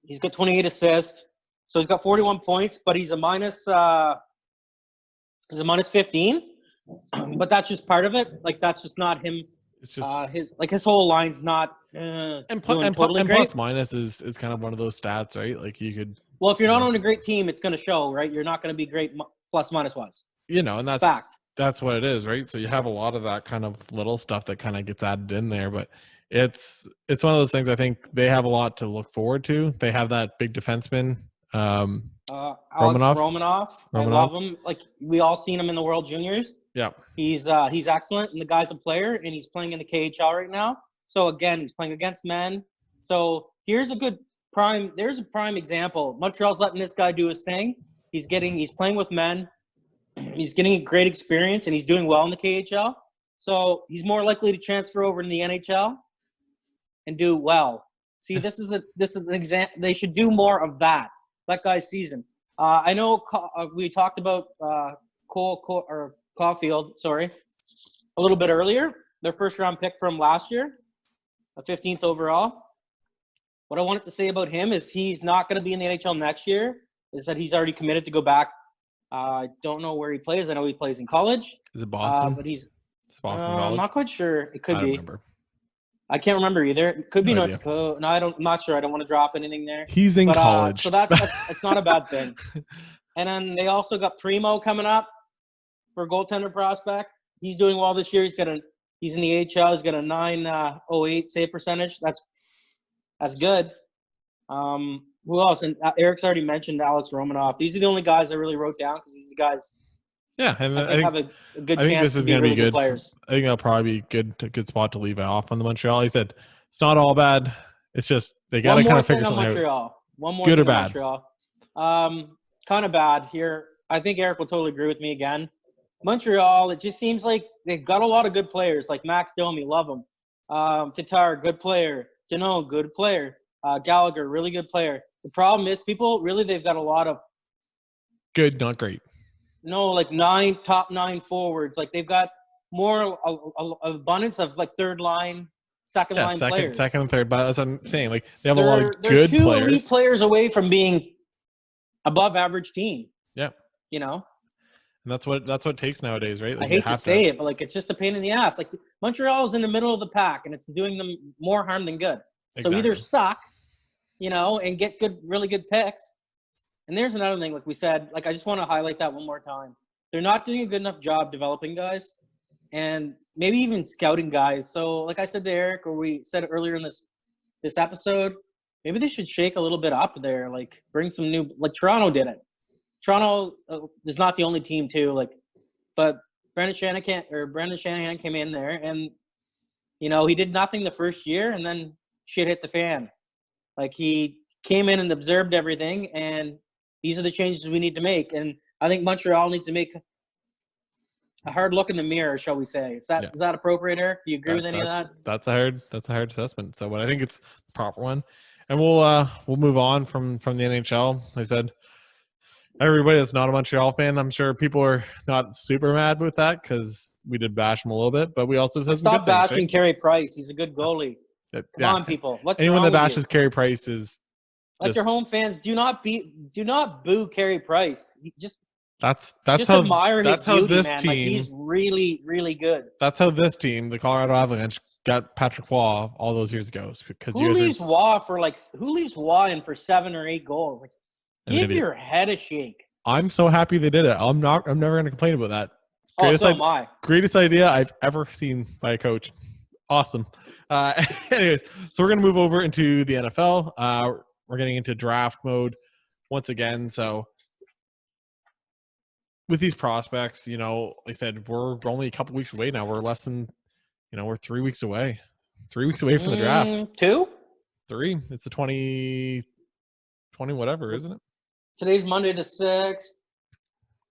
He's got 28 assists. So he's got 41 points, but he's a minus 15. But that's just part of it. Like that's just not him. It's just his whole line's not plus minus is kind of one of those stats, right? Like you could. Well, if you're not on a great team, it's going to show, right? You're not going to be great plus minus wise. You know, and that's fact. That's what it is, right? So you have a lot of that kind of little stuff that kind of gets added in there, but it's one of those things. I think they have a lot to look forward to. They have that big defenseman Alex Romanov. I love him. Like, we all seen him in the World Juniors. Yeah. He's excellent, and the guy's a player, and he's playing in the KHL right now. So again, he's playing against men. So here's a prime example. Montreal's letting this guy do his thing. He's playing with men. He's getting a great experience, and he's doing well in the KHL. So he's more likely to transfer over in the NHL and do well. See, this is an example. They should do more of that guy's season. I know we talked about Caulfield, a little bit earlier. Their first-round pick from last year, a 15th overall. What I wanted to say about him is he's not going to be in the NHL next year. Is that he's already committed to go back. I don't know where he plays. I know he plays in college. Is it Boston? But it's Boston College? I'm not quite sure. It could be. Remember. I can't remember either. It could be North Dakota. No, I'm not sure. I don't want to drop anything there. He's in college. So that's it's not a bad thing. And then they also got Primo coming up for goaltender prospect. He's doing well this year. He's in the AHL. He's got a 9.08 save percentage. That's good. Who else? And Eric's already mentioned Alex Romanov. These are the only guys I really wrote down because these guys. Yeah, and I think have a good chance. I think this is going to be good. Players. I think that'll probably be a good spot to leave off on the Montreal. He said it's not all bad. It's just they got to kind of figure something out. One more good thing or bad? Montreal. Kind of bad here. I think Eric will totally agree with me again. Montreal, it just seems like they've got a lot of good players, like Max Domi, love him. Tatar, good player. Deneau, good player. Gallagher, really good player. The problem is they've got a lot of good, not great. No, like top nine forwards. Like they've got more abundance of like third line, second line players. Second and third. But as I'm saying, like they have a lot of good players. They're 2 elite players away from being above average team. Yeah. You know? And that's what it takes nowadays, right? Like I hate to say it, but like it's just a pain in the ass. Like Montreal is in the middle of the pack and it's doing them more harm than good. Exactly. So either suck, and get really good picks. And there's another thing, like we said, like I just want to highlight that one more time. They're not doing a good enough job developing guys and maybe even scouting guys. So like I said to Eric, or we said earlier in this episode, maybe they should shake a little bit up there, like bring some new, like Toronto did it. Toronto is not the only team too, but Brendan Shanahan came in there and, he did nothing the first year and then shit hit the fan. Like he came in and observed everything and these are the changes we need to make. And I think Montreal needs to make a hard look in the mirror, shall we say. Is that appropriate, Eric? Do you agree with any of that? That's a hard assessment. So I think it's the proper one. And we'll move on from the NHL. Like I said, everybody that's not a Montreal fan, I'm sure people are not super mad with that because we did bash him a little bit, but we also said some good things. Stop bashing Carey Price. He's a good goalie. Come on, people. Anyone that bashes Carey Price is like your home fans. Do not boo Carey Price. That's just how admire that's his how beauty, this man. team. Like, he's really, really good. That's how this team, the Colorado Avalanche, got Patrick Waugh all those years ago. Because who leaves Waugh in for 7 or 8 goals? Like, give your head a shake. I'm so happy they did it. I'm never going to complain about that. Greatest idea I've ever seen by a coach. Awesome. Anyways, so we're going to move over into the NFL. We're getting into draft mode once again. So with these prospects, like I said, we're only a couple weeks away now. We're less than, we're 3 weeks away. 3 weeks away from the draft. 2? 3. It's the 20 whatever, isn't it? Today's Monday the 6th.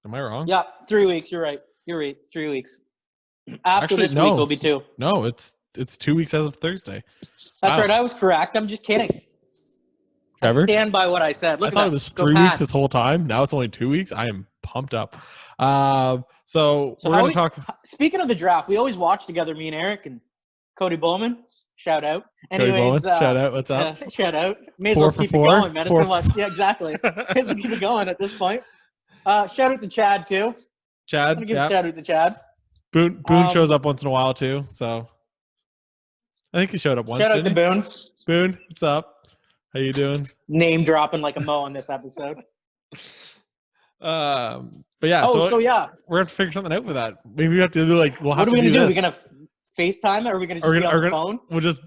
Am I wrong? Yeah, 3 weeks. You're right. 3 weeks. After this week will be 2. No, it's 2 weeks as of Thursday. That's right. I was correct. I'm just kidding. Trevor? I stand by what I said. I thought it was 3 weeks this whole time. Now it's only 2 weeks. I am pumped up. So we're going to talk. Speaking of the draft, we always watch together, me and Eric and Cody Bowman. Shout out. Cody Bowman, shout out. What's up? Shout out. May as well keep it going, man. Yeah, exactly. May as well keep it going at this point. Shout out to Chad, too. Chad. I'm going to give a shout out to Chad. Boone shows up once in a while, too. So I think he showed up once. Shout out to Boone. Boone, what's up? How you doing? Name dropping like a Mo in this episode. But yeah. So yeah, we're gonna have to figure something out with that. Maybe we have to do what are we gonna do? This. Are we gonna FaceTime it? Or are we gonna just be on the phone?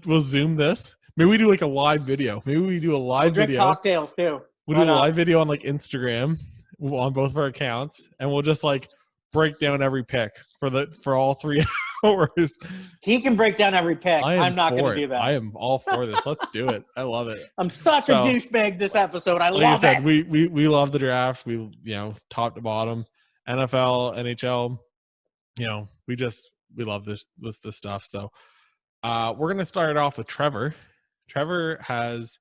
We'll Zoom this. Maybe we do like a live video. Maybe we do a live video. Drink cocktails too. We'll do a live video on like Instagram on both of our accounts, and we'll just like break down every pick for all 3 hours. He can break down every pick. I'm not going to do that. I am all for this. Let's do it. I love it. I'm such a douchebag this episode. I love it. Like I said, we love the draft. We top to bottom, NFL, NHL. We love this stuff. So we're gonna start off with Trevor. Trevor has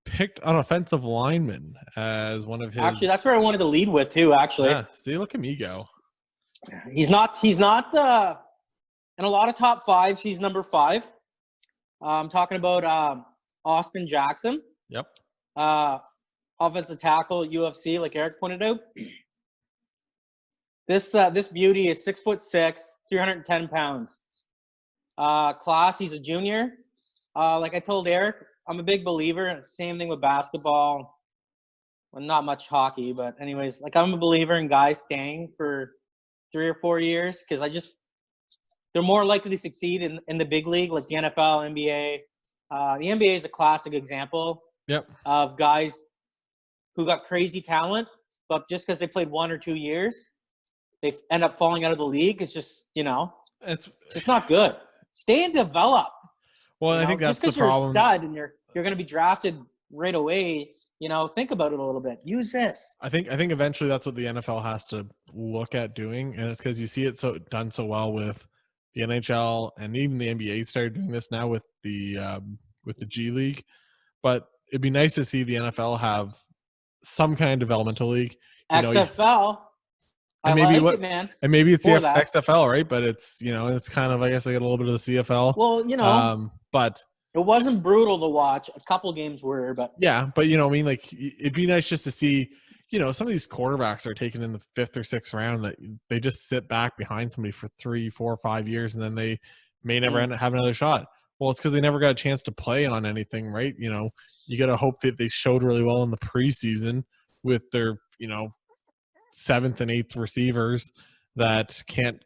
picked an offensive lineman as one of his. Actually, that's where I wanted to lead with too. Actually, yeah. See, look at me go. He's not. In a lot of top fives, he's number 5. I'm talking about Austin Jackson. Yep. Offensive tackle, UFC, like Eric pointed out. This beauty is 6'6", 310 pounds. Class, he's a junior. Like I told Eric, I'm a big believer. Same thing with basketball. Well, not much hockey, but anyways, like I'm a believer in guys staying for 3 or 4 years because they're more likely to succeed in the big league, like the NFL, NBA. The NBA is a classic example of guys who got crazy talent, but just because they played 1 or 2 years, they end up falling out of the league. It's just, it's not good. Stay and develop. Well, I think that's the Just because problem. you're a stud and you're going to be drafted right away, think about it a little bit. Use this. I think eventually that's what the NFL has to look at doing, and it's because you see it done so well with the NHL, and even the NBA started doing this now with the G League. But it'd be nice to see the NFL have some kind of developmental league. XFL. And maybe it, man. And maybe it's the XFL, right? But it's it's kind of, I guess, like a little bit of the CFL. Well, but it wasn't brutal to watch. A couple games were, but yeah, but like it'd be nice just to see. Some of these quarterbacks are taken in the 5th or 6th round that they just sit back behind somebody for 3, 4, 5 years, and then they may never have another shot. Well, it's because they never got a chance to play on anything, right? You got to hope that they showed really well in the preseason with their, 7th and 8th receivers that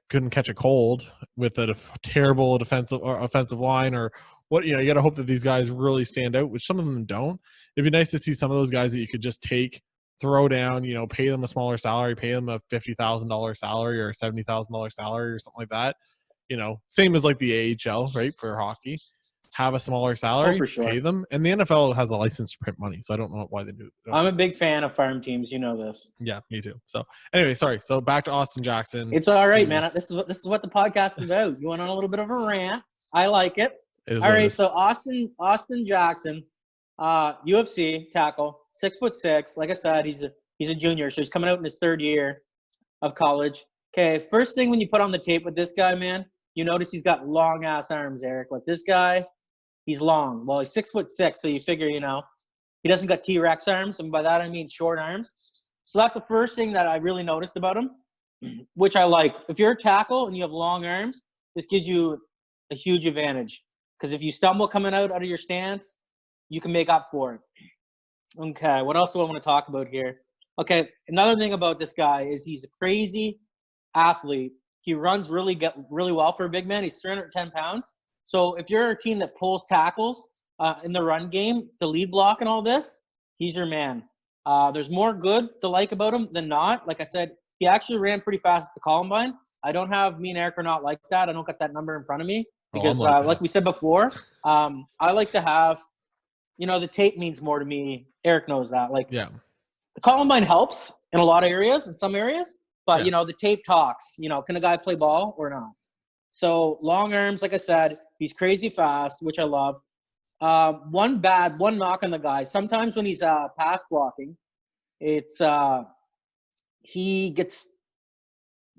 couldn't catch a cold with a terrible offensive line or what. You got to hope that these guys really stand out, which some of them don't. It'd be nice to see some of those guys that you could just take, throw down, pay them a smaller salary, pay them a $50,000 salary or a $70,000 salary or something like that. Same as like the AHL, right? For hockey, have a smaller salary, for sure. Pay them. And the NFL has a license to print money, so I don't know why they do it. I'm a big fan of farm teams. You know this. Yeah, me too. So anyway, sorry. So back to Austin Jackson. It's all right, man. This is what the podcast is about. You went on a little bit of a rant. I like it. All right. So Austin Jackson, UFC tackle. 6'6". Like I said, he's a junior, so he's coming out in his 3rd year of college. Okay, first thing when you put on the tape with this guy, man, you notice he's got long ass arms, Eric. Like this guy, he's long. Well, he's 6'6", so you figure, he doesn't got T-Rex arms, and by that I mean short arms. So that's the first thing that I really noticed about him, which I like. If you're a tackle and you have long arms, this gives you a huge advantage because if you stumble coming out of your stance, you can make up for it. Okay, what else do I want to talk about here? Okay, another thing about this guy is he's a crazy athlete. He runs really well for a big man. He's 310 pounds. So if you're a team that pulls tackles in the run game, the lead block and all this, he's your man. There's more good to like about him than not. Like I said, he actually ran pretty fast at the Columbine. Me and Eric are not like that. I don't got that number in front of me because like we said before, I like to have, the tape means more to me. Eric knows that. The Columbine helps in a lot of areas, in some areas, but the tape talks. Can a guy play ball or not? So long arms, like I said, he's crazy fast, which I love. One knock on the guy. Sometimes when he's pass blocking, it's he gets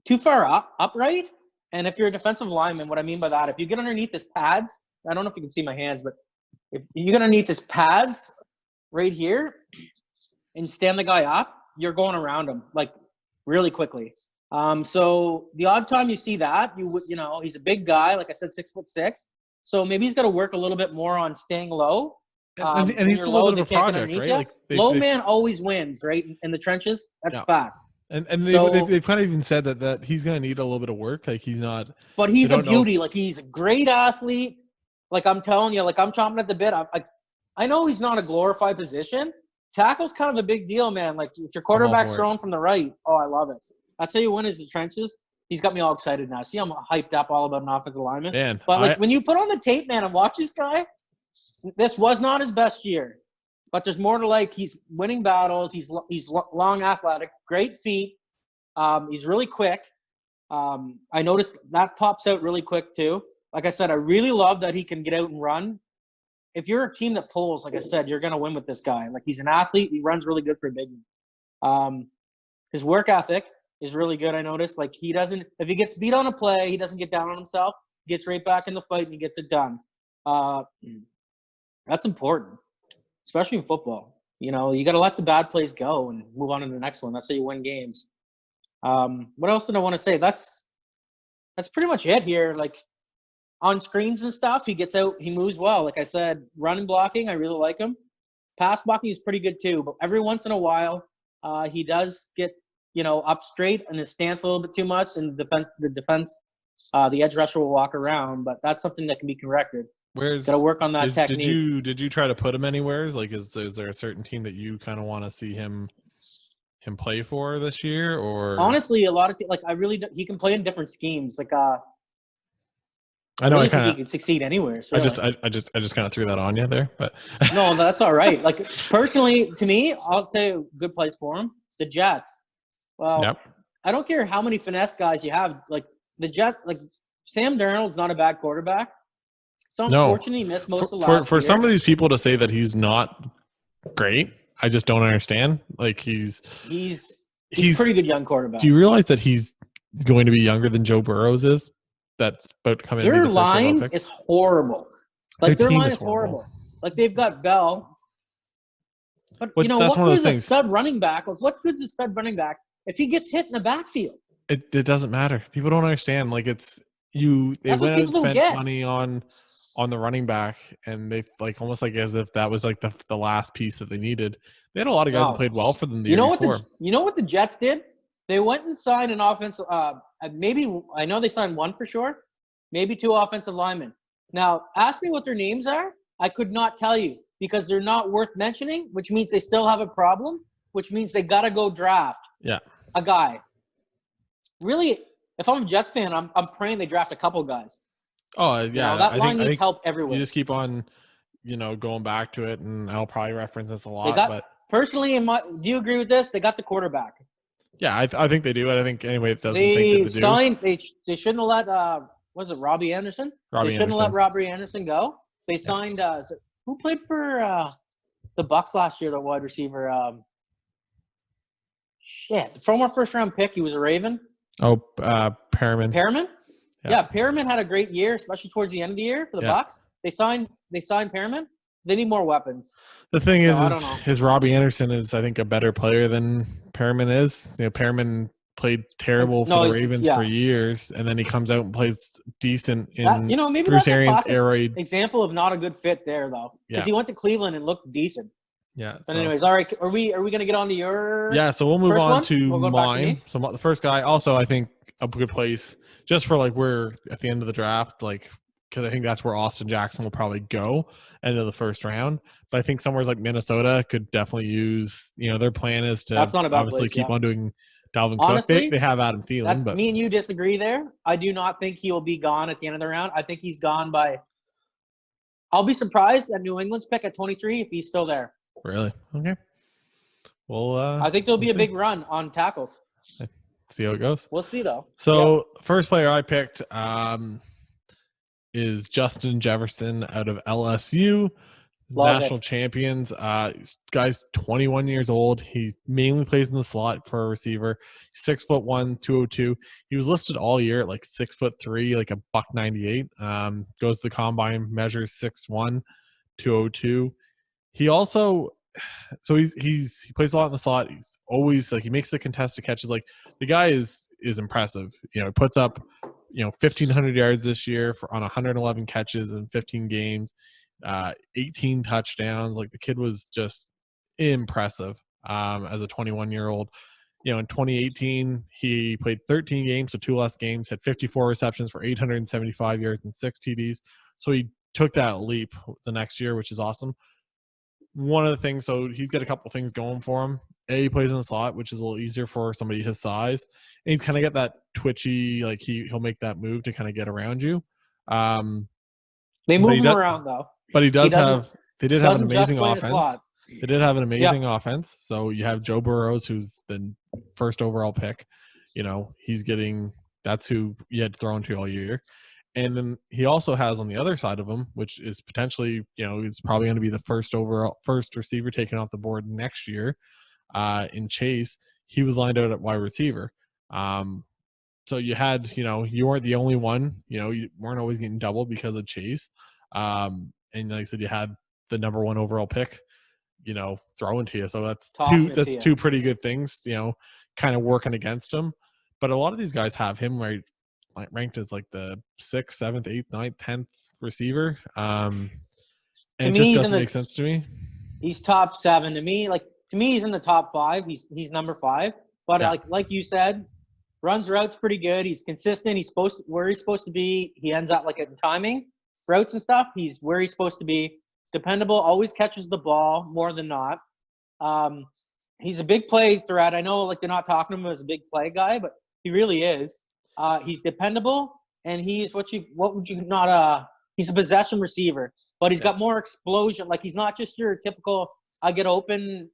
too far upright. And if you're a defensive lineman, what I mean by that, if you get underneath his pads, I don't know if you can see my hands, but if you get underneath his pads right here and stand the guy up, you're going around him like really quickly. So the odd time you see that, he's a big guy, like I said, 6'6". So maybe he's got to work a little bit more on staying low. And he's a little bit of a project, right? Like low man always wins, right? In the trenches, that's fact. And they've kind of even said that he's going to need a little bit of work. Like he's not. But he's a beauty. Like he's a great athlete. Like I'm telling you, like I'm chomping at the bit. I know he's not a glorified position tackle's kind of a big deal, man. Like if your all quarterback's for it. throwing from the right, oh, I love it. I'll tell you when is the trenches. He's got me all excited now. See, I'm hyped up all about an offensive lineman. Man, But like when you put on the tape, man, and watch this guy, this was not his best year. But there's more to like. He's winning battles. He's long, athletic, great feet. He's really quick. I noticed that pops out really quick too. Like I said, I really love that he can get out and run. If you're a team that pulls, like I said, you're going to win with this guy. Like he's an athlete. He runs really good for a big man. His work ethic is really good. I noticed. Like if he gets beat on a play, he doesn't get down on himself. He gets right back in the fight and he gets it done. That's important, especially in football. You know, you got to let the bad plays go and move on to the next one. That's how you win games. What else did I want to say? That's pretty much it here. Like on screens and stuff, he gets out, he moves well. Like I said, running blocking, I really like him. Pass blocking is pretty good too, but every once in a while, he does get, up straight and his stance a little bit too much, and the edge rusher will walk around, but that's something that can be corrected. Got to work on that technique. Did you try to put him anywhere? Like, is there a certain team that you kind of want to see him play for this year? Or honestly, a lot of he can play in different schemes. Like I know, really think he could succeed anywhere. So I just kind of threw that on you there, but no, that's all right. Like personally, to me, I'll tell you a good place for him. The Jets. Well, yep. I don't care how many finesse guys you have. Like the Jets, like Sam Darnold's not a bad quarterback. So unfortunately, he missed most of last year. For some of these people to say that he's not great, I just don't understand. Like he's a pretty good young quarterback. Do you realize that he's going to be younger than Joe Burrows is? That's about to come in. Their line is horrible. Like their line is horrible. Like they've got Bell, but what good is a stud running back? Like what good's a stud running back if he gets hit in the backfield? It doesn't matter. People don't understand. Like they went out and spent money on the running back, and they like almost like as if that was like the last piece that they needed. They had a lot of guys that played well for them the year before. You know what the Jets did? They went and signed an offensive. Maybe I know they signed one for sure. Maybe two offensive linemen. Now, ask me what their names are. I could not tell you because they're not worth mentioning, which means they still have a problem. Which means they got to go draft. A guy. Really, if I'm a Jets fan, I'm praying they draft a couple guys. Oh yeah, that line needs help everywhere. You just keep on, going back to it, and I'll probably reference this a lot. But personally, do you agree with this? They got the quarterback. Yeah, I think they do. I think anyway, it doesn't they think that they do. They shouldn't have let was it Robbie Anderson? They shouldn't have let Robbie Anderson go. They signed who played for the Bucks last year? The wide receiver. Former first round pick. He was a Raven. Oh, Perriman. Perriman? Yeah, Perriman had a great year, especially towards the end of the year for the Bucks. They signed Perriman. They need more weapons. The thing is Robbie Anderson is, I think, a better player than Perriman is. Perriman played terrible for the Ravens for years, and then he comes out and plays decent in maybe Bruce that's Arians' air raid. Example of not a good fit there, though, because he went to Cleveland and looked decent. Yeah. But anyways, all right. Are we going to get on to your? Yeah. So we'll move on to mine. So the first guy, also I think a good place just for like we're at the end of the draft, like because I think that's where Austin Jackson will probably go end of the first round. But I think somewhere like Minnesota could definitely use. Their plan is to obviously keep on doing Dalvin Cook. They have Adam Thielen, but me and you disagree there. I do not think he will be gone at the end of the round. I think he's gone by. I'll be surprised at New England's pick at 23 if he's still there. Really? Okay. Well, I think there'll be a big run on tackles. See how it goes. We'll see, though. So, first player I picked is Justin Jefferson out of LSU, national champions. Guy's 21 years old. He mainly plays in the slot for a receiver. 6'1", 202. He was listed all year at like 6'3", like a $198. Goes to the combine, measures 6'1", 202. He also, so he plays a lot in the slot. He's always like he makes the contested catches. Like the guy is impressive. He puts up 1,500 yards this year on 111 catches in 15 games, 18 touchdowns. Like the kid was just impressive as a 21-year-old. In 2018 he played 13 games, so 2 less games. Had 54 receptions for 875 yards and 6 TDs. So he took that leap the next year, which is awesome. one of the things, so he's got a couple things going for him. He plays in the slot, which is a little easier for somebody his size. And he's kind of got that twitchy, like he'll make that move to kind of get around you. They move him around though. But they did have an amazing offense. They did have an amazing offense. So you have Joe Burrows, who's the first overall pick. That's who you had to throw into all year. And then he also has on the other side of him, which is potentially, he's probably going to be the first receiver taken off the board next year. In Chase, he was lined out at wide receiver. So you had, you weren't the only one. You weren't always getting doubled because of Chase. And like I said, you had the number 1 overall pick, throwing to you. So that's two pretty good things, kind of working against him. But a lot of these guys have him ranked as like the 6th, 7th, 8th, 9th, 10th receiver. And it just doesn't make sense to me. He's top 7 to me. To me, he's in the top 5. He's number 5. But like you said, runs routes pretty good. He's consistent. He's where he's supposed to be. He ends up in timing routes and stuff. He's where he's supposed to be. Dependable. Always catches the ball more than not. He's a big play threat. I know they're not talking to him as a big play guy, but he really is. He's dependable, and he's he's a possession receiver, but he's got more explosion. He's not just your typical I get open,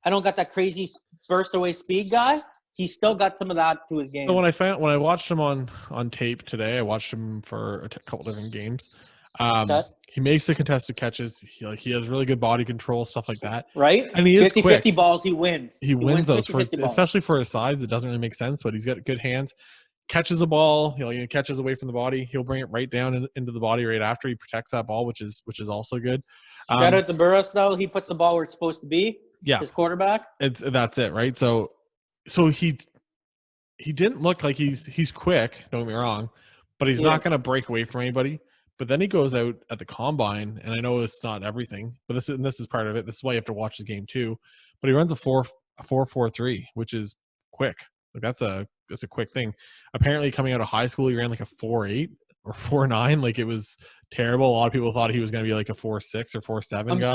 I don't got that crazy burst away speed guy. He's still got some of that to his game. So when I watched him on tape today, I watched him for a couple different games. He makes the contested catches. He has really good body control, stuff like that. Right? And he is 50-50 balls, he wins. He wins those, especially for his size. It doesn't really make sense, but he's got good hands. Catches a ball, he catches away from the body. He'll bring it right down into the body right after. He protects that ball, which is also good. Shout out to Burris, though. He puts the ball where it's supposed to be. Yeah. His quarterback. That's it, right? So he didn't look like he's quick, don't get me wrong, but he's not going to break away from anybody. But then he goes out at the combine, and I know it's not everything, but this is part of it. This is why you have to watch the game too. But he runs a 4.43, which is quick. That's a quick thing. Apparently, coming out of high school, he ran a 4.8 or 4.9. It was terrible. A lot of people thought he was going to be a 4.6 or 4.7 guy.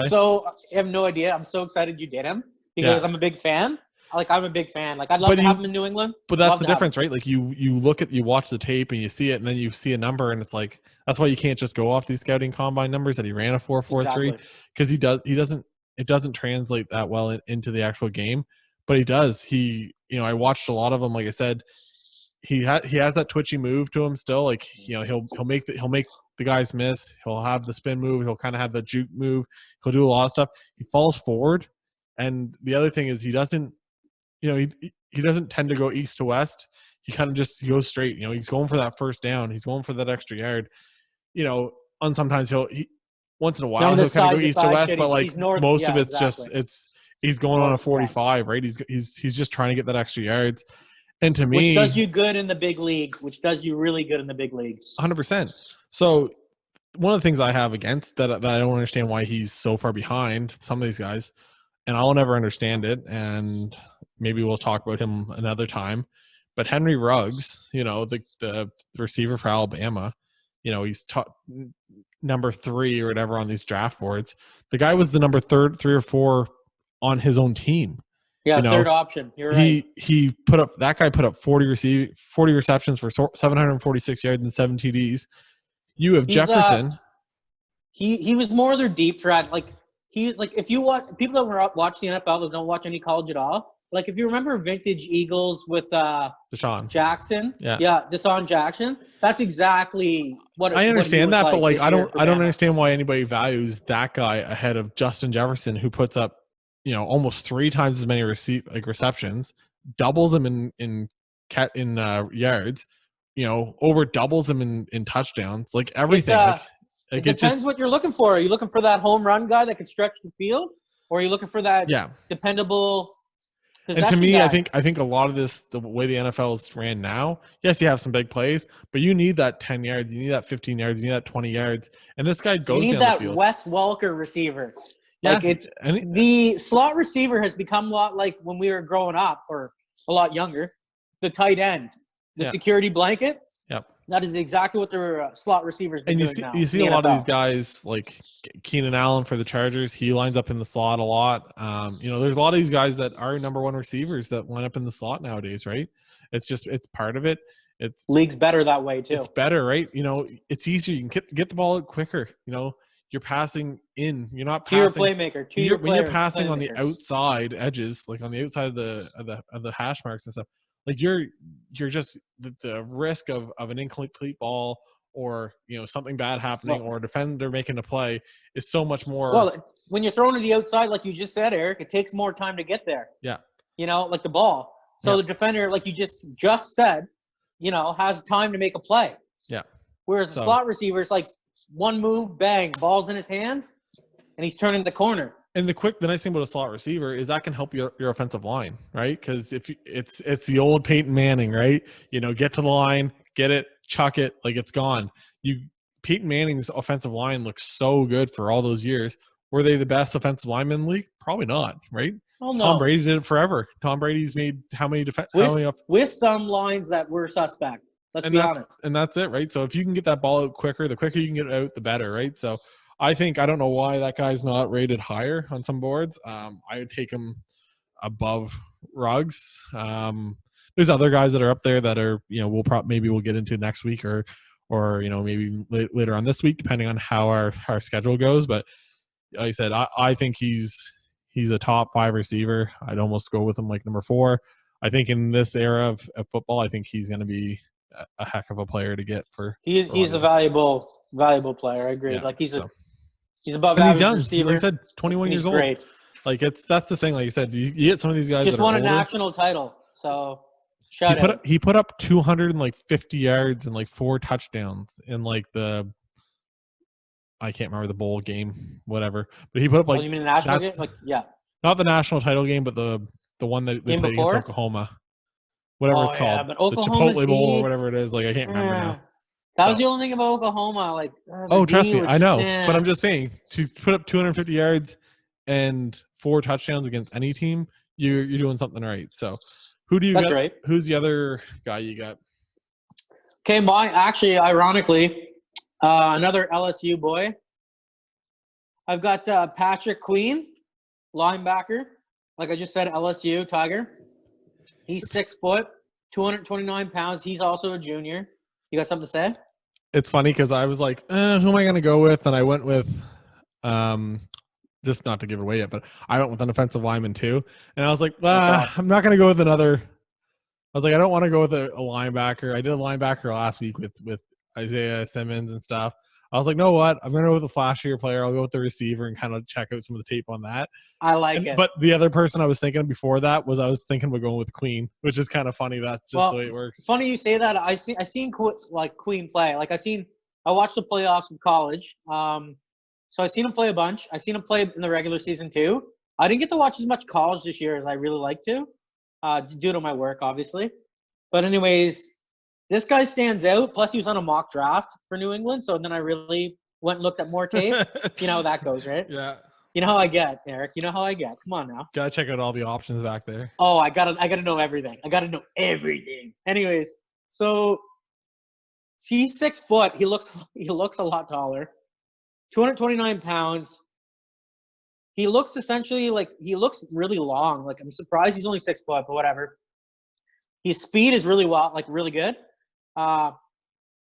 I have no idea. I'm so excited you did him because I'm a big fan. I'm a big fan. I'd love to have him in New England. But that's the difference, right? You watch the tape and you see it, and then you see a number, and it's that's why you can't just go off these scouting combine numbers that he ran a 4.43 because it doesn't translate that well into the actual game. But he does. I watched a lot of them. Like I said, he has that twitchy move to him still. He'll make the guys miss. He'll have the spin move. He'll kind of have the juke move. He'll do a lot of stuff. He falls forward, and the other thing is he doesn't. He doesn't tend to go east to west. He kind of just goes straight. He's going for that first down. He's going for that extra yard. And sometimes once in a while he'll kind of go east to west, but most of it's just he's going on a 45, right? He's just trying to get that extra yards. And to me, which does you good in the big leagues, which does you really good in the big leagues. 100%. So one of the things I have against that I don't understand why he's so far behind some of these guys, and I'll never understand it. And maybe we'll talk about him another time. But Henry Ruggs, the receiver for Alabama, he's number 3 or whatever on these draft boards. The guy was the number 3 or 4 on his own team. Yeah, third option. You're right. He put up 40 receptions for 746 yards and 7 TDs. You have Jefferson. He was more their deep threat. If you watch people that watch the NFL that don't watch any college at all, if you remember vintage Eagles with Deshaun Jackson, Deshaun Jackson, that's exactly what I understand what that, but I don't understand why anybody values that guy ahead of Justin Jefferson, who puts up almost 3 times as many receptions, doubles him in yards, over doubles him in touchdowns, everything. It depends what you're looking for. Are you looking for that home run guy that can stretch the field, or are you looking for that dependable possession And to me, guy? I think a lot of this, the way the NFL is ran now, yes, you have some big plays, but you need that 10 yards, you need that 15 yards, you need that 20 yards, and this guy goes down the field. You need that Wes Welker receiver. The slot receiver has become a lot like when we were growing up, or a lot younger, the tight end, the security blanket. Yep. That is exactly what their slot receivers been And doing now. you see a lot of these guys like Keenan Allen for the Chargers. He lines up in the slot a lot. There's a lot of these guys that are number one receivers that line up in the slot nowadays, right? It's part of it. It's league's better that way too. It's better, right? It's easier. You can get the ball out quicker. You're passing in. You're not passing. When you're passing on the outside edges, like on the outside of the hash marks and stuff, like you're just the risk of an incomplete ball or something bad happening or a defender making a play is so much more. Well, when you're throwing to the outside, like you just said, Eric, it takes more time to get there. Yeah. Like the ball. So the defender, like you just said, has time to make a play. Yeah. Whereas the slot receiver's like one move, bang, ball's in his hands, and he's turning the corner. And the nice thing about a slot receiver is that can help your offensive line, right? Because if it's the old Peyton Manning, right? Get to the line, get it, chuck it, like it's gone. Peyton Manning's offensive line looks so good for all those years. Were they the best offensive lineman in the league? Probably not, right? Oh, no. Tom Brady did it forever. Tom Brady's made how many with some lines that were suspect. Let's be honest. And that's it, right? So if you can get that ball out quicker, the quicker you can get it out, the better, right? So I don't know why that guy's not rated higher on some boards. I would take him above Ruggs. There's other guys that are up there that are, maybe we'll get into next week or maybe later on this week, depending on how our schedule goes. But like I said, I think he's a top 5 receiver. I'd almost go with him like number 4. I think in this era of football, I think he's going to be a heck of a player to get for. He's a valuable player. I agree. Yeah, he's above and average he's young. receiver. Like I said, 21 years old. Great. Like that's the thing. Like you said, you get some of these guys just that won are a older. national title. So he put up 250 yards and like 4 touchdowns in like I can't remember the bowl game, whatever. But he put up like. You mean the national game? Like not the national title game, but the one that they played against Oklahoma. Whatever it's called. But the Chipotle Bowl or whatever it is. Like I can't remember now. That was the only thing about Oklahoma. Like, trust me, I know. But I'm just saying, to put up 250 yards and 4 touchdowns against any team, you're doing something right. So, who do you got? Right. Who's the other guy you got? Okay, ironically, another LSU boy. I've got Patrick Queen, linebacker. Like I just said, LSU Tiger. He's 6 foot, 229 pounds. He's also a junior. You got something to say? It's funny because I was like, who am I going to go with? And I went with, just not to give it away yet, but I went with an offensive lineman too. And I was like, awesome. I'm not going to go with another. I was like, I don't want to go with a linebacker. I did a linebacker last week with Isaiah Simmons and stuff. I was like, know what? I'm going to go with a flashier player. I'll go with the receiver and kind of check out some of the tape on that. I like it. But the other person I was thinking before that was I was thinking about going with Queen, which is kind of funny. That's just the way it works. Funny you say that. I seen Queen play. Like I watched the playoffs in college. So I seen him play a bunch. I seen him play in the regular season too. I didn't get to watch as much college this year as I really like to, due to my work, obviously. But anyways, this guy stands out. Plus, he was on a mock draft for New England. So then I really went and looked at more tape. You know how that goes, right? Yeah. You know how I get, Eric. You know how I get. Come on now. Gotta check out all the options back there. Oh, I gotta know everything. I gotta know everything. Anyways, so he's 6 foot. He looks a lot taller. 229 pounds. He looks really long. Like I'm surprised he's only 6 foot, but whatever. His speed is really good.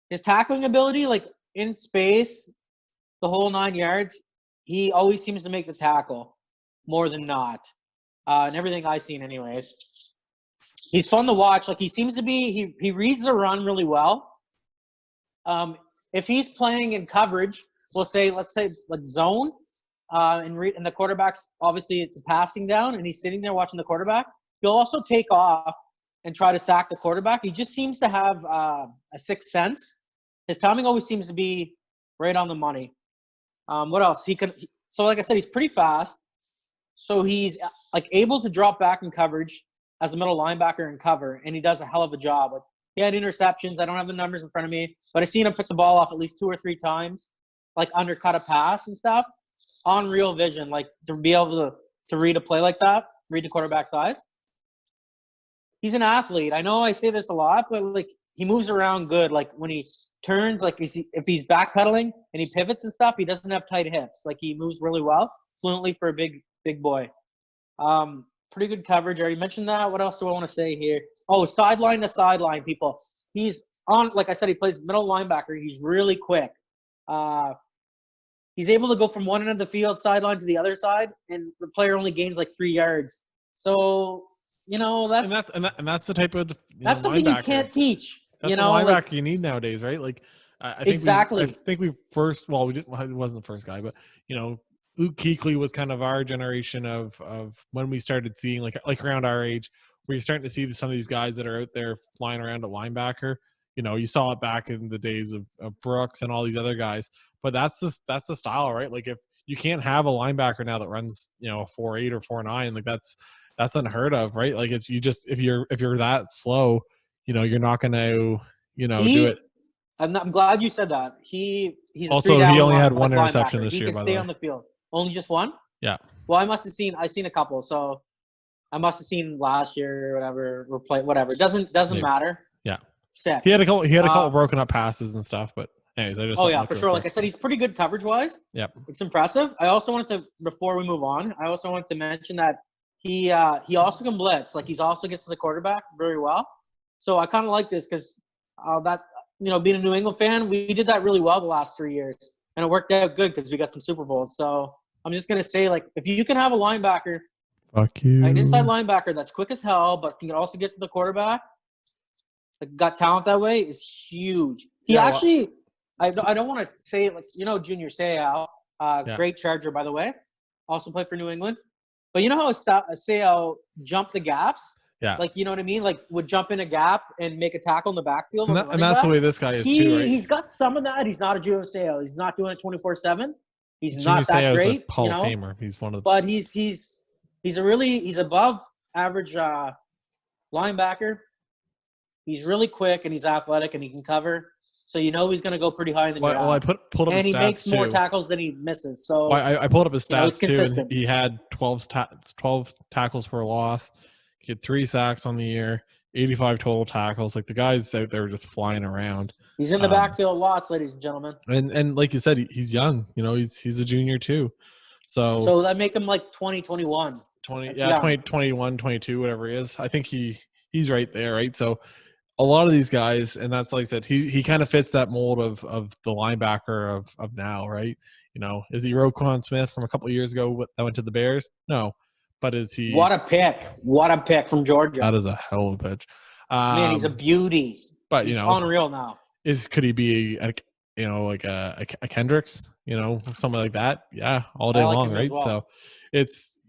His tackling ability, like in space, the whole 9 yards, he always seems to make the tackle more than not. And everything I've seen anyways. He's fun to watch. Like he seems to be, he reads the run really well. If he's playing in coverage, let's say like zone, and the quarterback's, obviously it's a passing down and he's sitting there watching the quarterback, he'll also take off and try to sack the quarterback. He just seems to have a sixth sense. His timing always seems to be right on the money. What else? So like I said, he's pretty fast. So he's like able to drop back in coverage as a middle linebacker and cover, and he does a hell of a job. Like, he had interceptions. I don't have the numbers in front of me, but I've seen him pick the ball off at least 2 or 3 times, like undercut a pass and stuff on real vision, like to be able to read a play like that, read the quarterback's eyes. He's an athlete. I know I say this a lot, but like he moves around good. Like when he turns, like if he's backpedaling and he pivots and stuff, he doesn't have tight hips. Like he moves really well, fluently for a big boy. Pretty good coverage. I already mentioned that. What else do I want to say here? Oh, sideline to sideline, people. He's on, like I said, he plays middle linebacker. He's really quick. He's able to go from one end of the field sideline to the other side, and the player only gains like 3 yards. So, that's that's the type of that's something linebacker you can't teach. That's the linebacker you need nowadays, right? Like, I think exactly. I think we first. Well, we didn't. He wasn't the first guy, but Luke Kuechly was kind of our generation of when we started seeing like around our age, where you're starting to see some of these guys that are out there flying around at linebacker. You saw it back in the days of Brooks and all these other guys. But that's the style, right? Like if you can't have a linebacker now that runs a 4.8 or 4.9, like that's unheard of, right? Like it's if you're that slow, you're not going to do it. I'm glad you said that. He's also he only had one interception this year. He can stay on the field. Only just one? Yeah. Well, I've seen a couple, so I must have seen last year or whatever, or play whatever. Doesn't matter. Yeah. Sick. He had a couple broken up passes and stuff, but anyways, for sure. Like I said, he's pretty good coverage wise. Yep. It's impressive. I also wanted to, before we move on, to mention that he also can blitz. Like he's also gets to the quarterback very well. So I kind of like this because being a New England fan, we did that really well the last 3 years, and it worked out good because we got some Super Bowls. So I'm just gonna say, like, if you can have a linebacker, fuck you, an inside linebacker that's quick as hell, but can also get to the quarterback, like, got talent that way, is huge. I don't want to say, like, Junior Seau, great Charger, by the way, also played for New England. But you know how Seau jumped the gaps? Yeah. Like, you know what I mean? Like, would jump in a gap and make a tackle in the backfield. And that's the way this guy is too, right? He's got some of that. He's not a Junior Seau. He's not doing it 24/7. He's Junior not that Seau's great. a Hall of Famer. He's one of the. But he's above average linebacker. He's really quick and he's athletic and he can cover. So he's going to go pretty high in the draft. Well, I pulled up his stats, and he makes more tackles than he misses. So I pulled up his stats too, and he had 12 tackles for a loss. He had 3 sacks on the year, 85 total tackles. Like the guys out there just flying around. He's in the backfield lots, ladies and gentlemen. And like you said, he's young. He's a junior too. So that make him like 2021. 21, 22, whatever he is. I think he's right there, right? So a lot of these guys, and that's like I said, he kind of fits that mold of the linebacker of now, right? Is he Roquan Smith from a couple of years ago that went to the Bears? No. But is he? What a pick from Georgia. That is a hell of a pitch. Man, he's a beauty. But he's unreal now. Could he be like a Kendricks? Something like that. Yeah, all day long, right? Well. So it's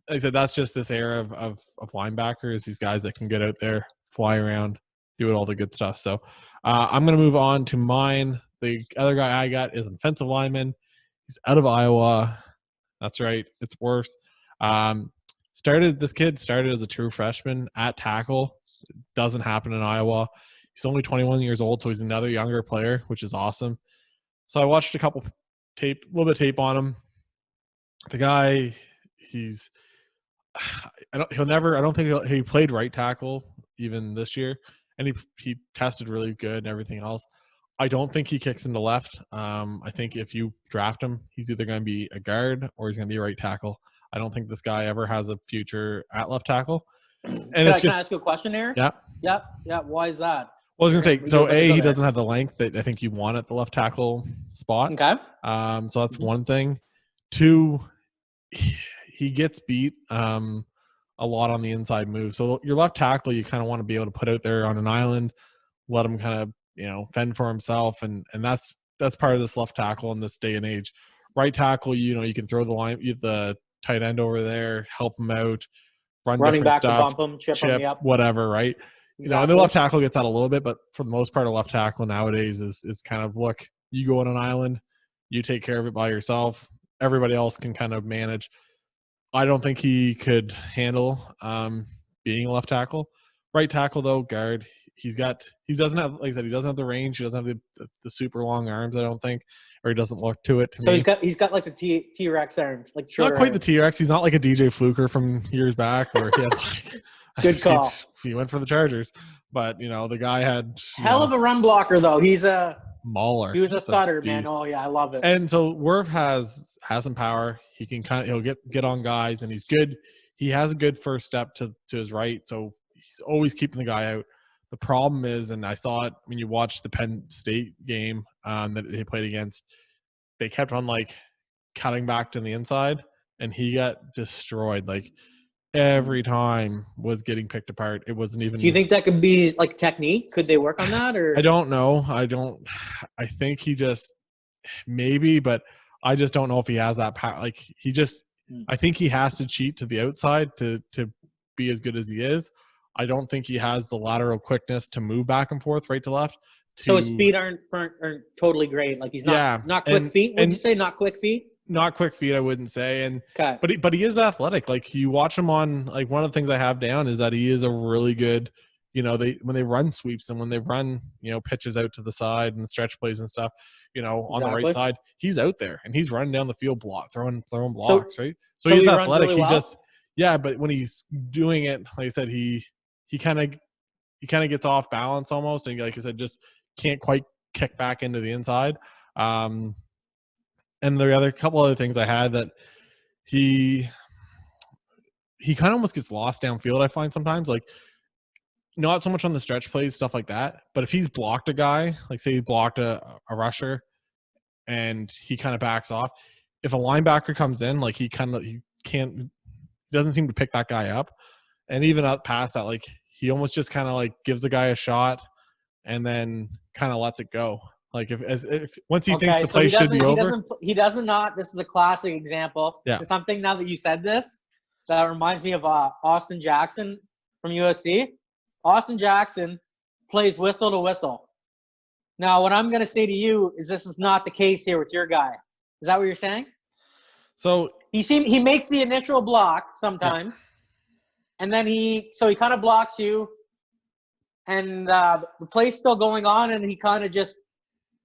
like I said, that's just this era of linebackers. These guys that can get out there, fly around, do all the good stuff. So I'm gonna move on to mine. The other guy I got is an offensive lineman. He's out of Iowa. That's right. It's Wirfs. This kid started as a true freshman at tackle. It doesn't happen in Iowa. He's only 21 years old, so he's another younger player, which is awesome. So I watched a little bit of tape on him. The guy, I don't think he played right tackle even this year, and he tested really good and everything else. I don't think he kicks into left. I think if you draft him, he's either going to be a guard or he's going to be a right tackle. I don't think this guy ever has a future at left tackle. And can I ask you a question, Eric? Yeah. Why is that? Well, I was going to say, so he doesn't have the length that I think you want at the left tackle spot. Okay. So that's one thing. 2, he gets beat a lot on the inside move. So your left tackle, you kind of want to be able to put out there on an island, let him kind of, fend for himself. And that's part of this left tackle in this day and age. Right tackle, you can throw the tight end over there, running back stuff, to bump him, chip him, yep. whatever, right? Exactly. And the left tackle gets out a little bit, but for the most part, a left tackle nowadays is kind of, look, you go on an island, you take care of it by yourself. Everybody else can kind of manage. I don't think he could handle being a left tackle. Right tackle, though, guard. He doesn't have the range. He doesn't have the super long arms, I don't think, or he doesn't look to it. So he's got like the T-Rex arms, like not quite the T-Rex. He's not like a DJ Fluker from years back, where he had like Good call. He went for the Chargers, but the guy had Hell of a run blocker though. He was a Just stutter, man. beast. Oh yeah, I love it. And so Wirf has some power. He can he'll get on guys, and he's good. He has a good first step to his right, so he's always keeping the guy out. The problem is, and I saw it when you watched the Penn State game that they played against, they kept on cutting back to the inside, and he got destroyed. Every time was getting picked apart. It wasn't even. Do you think that could be technique? Could they work on that? Or I don't know. I think he just maybe, but I just don't know if he has that power. I think he has to cheat to the outside to be as good as he is. I don't think he has the lateral quickness to move back and forth, right to left. So his feet aren't totally great. He's not quick feet. Would you say not quick feet? Not quick feet, I wouldn't say. And okay. but he is athletic. You watch him on one of the things I have down is that he is a really good. When they run sweeps and when they run pitches out to the side and stretch plays and stuff, on the right side, he's out there and he's running down the field throwing blocks, right? So he's athletic. Really well? But when he's doing it, like I said, he kind of gets off balance almost, and like I said, just can't quite kick back into the inside. And there are a couple other things I had that he kind of almost gets lost downfield, I find sometimes. Not so much on the stretch plays, stuff like that, but if he's blocked a guy, say he blocked a rusher and he kind of backs off, if a linebacker comes in, he doesn't seem to pick that guy up. And even up past that, he almost just kind of gives the guy a shot and then kind of lets it go. If once he thinks the play should be over. He does not. This is a classic example. Yeah. Something now that you said this, that reminds me of Austin Jackson from USC. Austin Jackson plays whistle to whistle. Now, what I'm going to say to you is this is not the case here with your guy. Is that what you're saying? So he makes the initial block sometimes, and then he kind of blocks you, and the play's still going on, and he kind of just,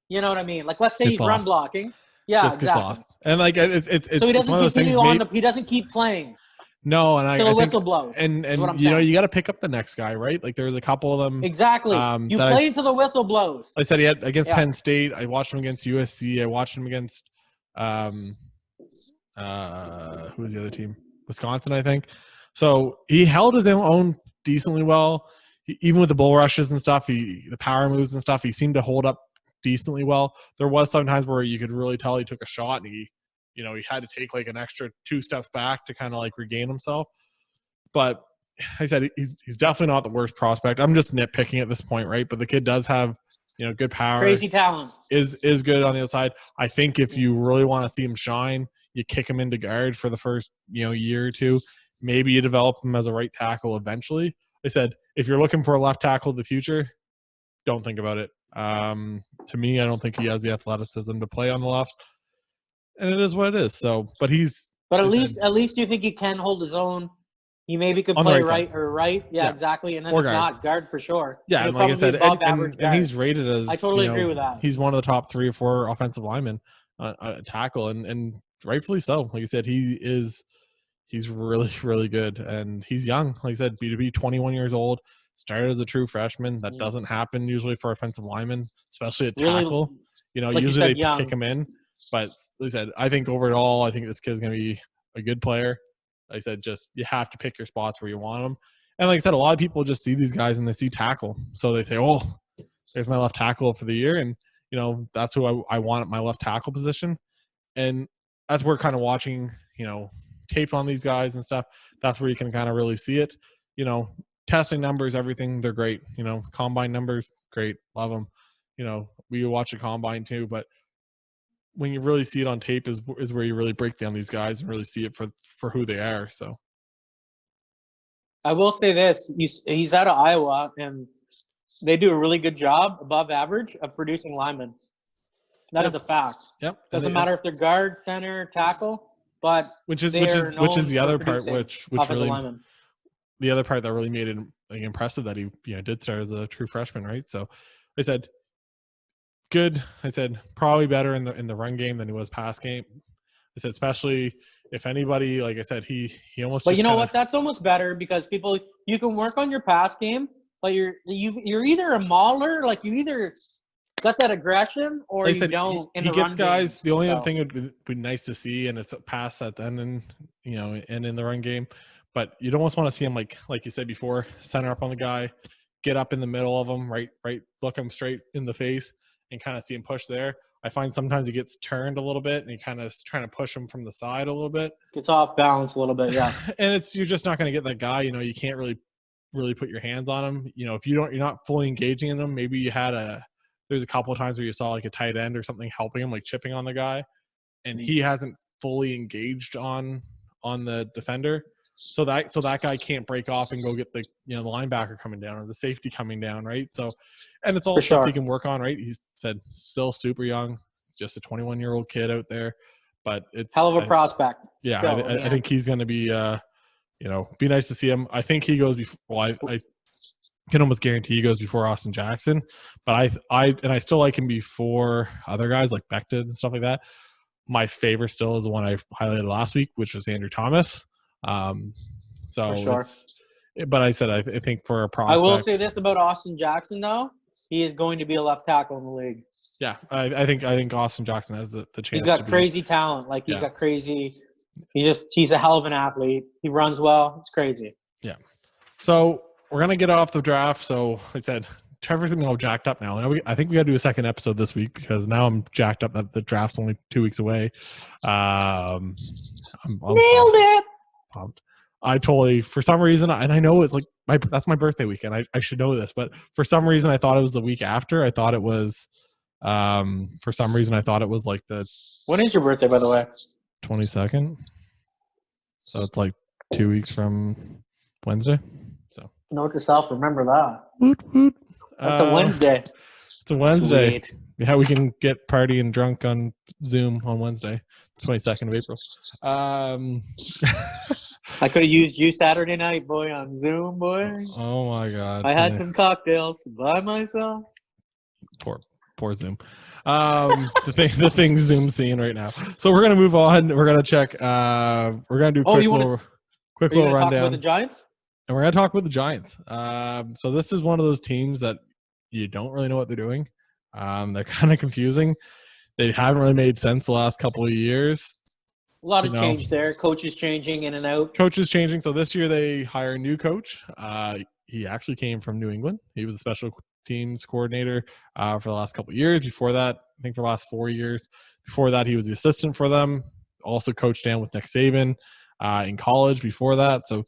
you know what I mean? Let's say he's run blocking. Yeah, just gets lost. And it's so he doesn't one of those things. He doesn't keep playing. No, and the whistle blows. And you got to pick up the next guy, right? There's a couple of them. Exactly. You play until the whistle blows. I said he had against Penn State. I watched him against USC. I watched him against who was the other team? Wisconsin, I think. So he held his own decently well. Even with the bull rushes and stuff, the power moves and stuff, he seemed to hold up decently well. There was sometimes where you could really tell he took a shot and he had to take an extra 2 steps back to kind of regain himself. But I said he's definitely not the worst prospect. I'm just nitpicking at this point, right? But the kid does have good power, crazy talent, is good on the outside. I think if you really want to see him shine, you kick him into guard for the first year or two. Maybe you develop him as a right tackle eventually. I said if you're looking for a left tackle in the future, don't think about it. To me, I don't think he has the athleticism to play on the left. And it is what it is. So, but at least you think he can hold his own. He maybe could play right. Yeah, exactly. And then if not, guard for sure. Yeah, and like I said, and he's rated as. I totally agree with that. He's one of the top 3 or 4 offensive linemen tackle, and rightfully so. Like I said, he's really, really good, and he's young. Like I said, to be 21 years old, started as a true freshman. That doesn't happen usually for offensive linemen, especially at tackle. Usually they kick him in. But like I said, I think overall, I think this kid's going to be a good player. Like I said, just you have to pick your spots where you want them. And like I said, a lot of people just see these guys and they see tackle. So they say, oh, there's my left tackle for the year. And, that's who I want at my left tackle position. And that's where kind of watching, tape on these guys and stuff, that's where you can kind of really see it. Testing numbers, everything, they're great. Combine numbers, great. Love them. We watch a combine too, but when you really see it on tape is where you really break down these guys and really see it for who they are. So I will say this, he's out of Iowa and they do a really good job, above average, of producing linemen. That is a fact. Yep. Doesn't matter if they're guard, center, tackle, but which is the other part which really linemen. The other part that really made it impressive that he did start as a true freshman, right? So I said good. I said probably better in the run game than he was pass game. I said especially if anybody, like I said, he almost. But just you know kinda, what? That's almost better because you can work on your pass game, but you're either a mauler, like you either got that aggression or like I you said, don't in he the gets run guys. game. The only other So thing would be nice to see, and it's a pass at the end, and and in the run game. But you'd almost want to see him like you said before, center up on the guy, get up in the middle of him, right, look him straight in the face, and kind of see him push there. I find sometimes he gets turned a little bit, and he kind of is trying to push him from the side a little bit. gets off balance a little bit, yeah. And you're just not going to get that guy. You can't really put your hands on him. If you're not fully engaging in him, maybe there's a couple of times where you saw like a tight end or something helping him, like chipping on the guy, and he hasn't fully engaged on the defender. So that guy can't break off and go get the the linebacker coming down or the safety coming down, right? So, and it's all stuff he can work on, right? He's said still super young. It's just a 21-year-old kid out there, but it's hell of a prospect. Yeah, I think he's going to be, be nice to see him. I think he goes before. Well, I can almost guarantee he goes before Austin Jackson, but I still like him before other guys like Becton and stuff like that. My favorite still is the one I highlighted last week, which was Andrew Thomas. So, sure. But I said I think for a prospect, I will say this about Austin Jackson though, he is going to be a left tackle in the league. Yeah, I think Austin Jackson has the chance. He's got crazy talent. Like he's got crazy. He's a hell of an athlete. He runs well. It's crazy. Yeah. So we're gonna get off the draft. So I said Trevor's gonna be all jacked up now. I think we got to do a second episode this week because now I'm jacked up that the draft's only 2 weeks away. I'm Nailed it. Pumped. I totally, for some reason, and I know it's like that's my birthday weekend. I should know this, but for some reason I thought it was the week after. I thought it was. For some reason I thought it was like the. When is your birthday, by the way? 22nd. So it's like 2 weeks from Wednesday. So note to self, remember that. Woot, woot. That's a Wednesday. It's a Wednesday. Sweet. Yeah, we can get party and drunk on Zoom on Wednesday, 22nd of April. I could have used you Saturday night, boy, on Zoom, boy. Oh my God. I had some cocktails by myself. Poor Zoom. The thing Zoom seeing right now. So we're gonna move on. We're gonna check. We're gonna do a quick little rundown. Talk about the Giants? And we're gonna talk about the Giants. So this is one of those teams that you don't really know what they're doing. They're kind of confusing. They haven't really made sense the last couple of years. A lot of change there. Coaches changing in and out. Coaches changing. So this year they hire a new coach. He actually came from New England. He was a special teams coordinator for the last couple of years. Before that, I think for the last 4 years. Before that, he was the assistant for them. Also coached down with Nick Saban in college before that. So,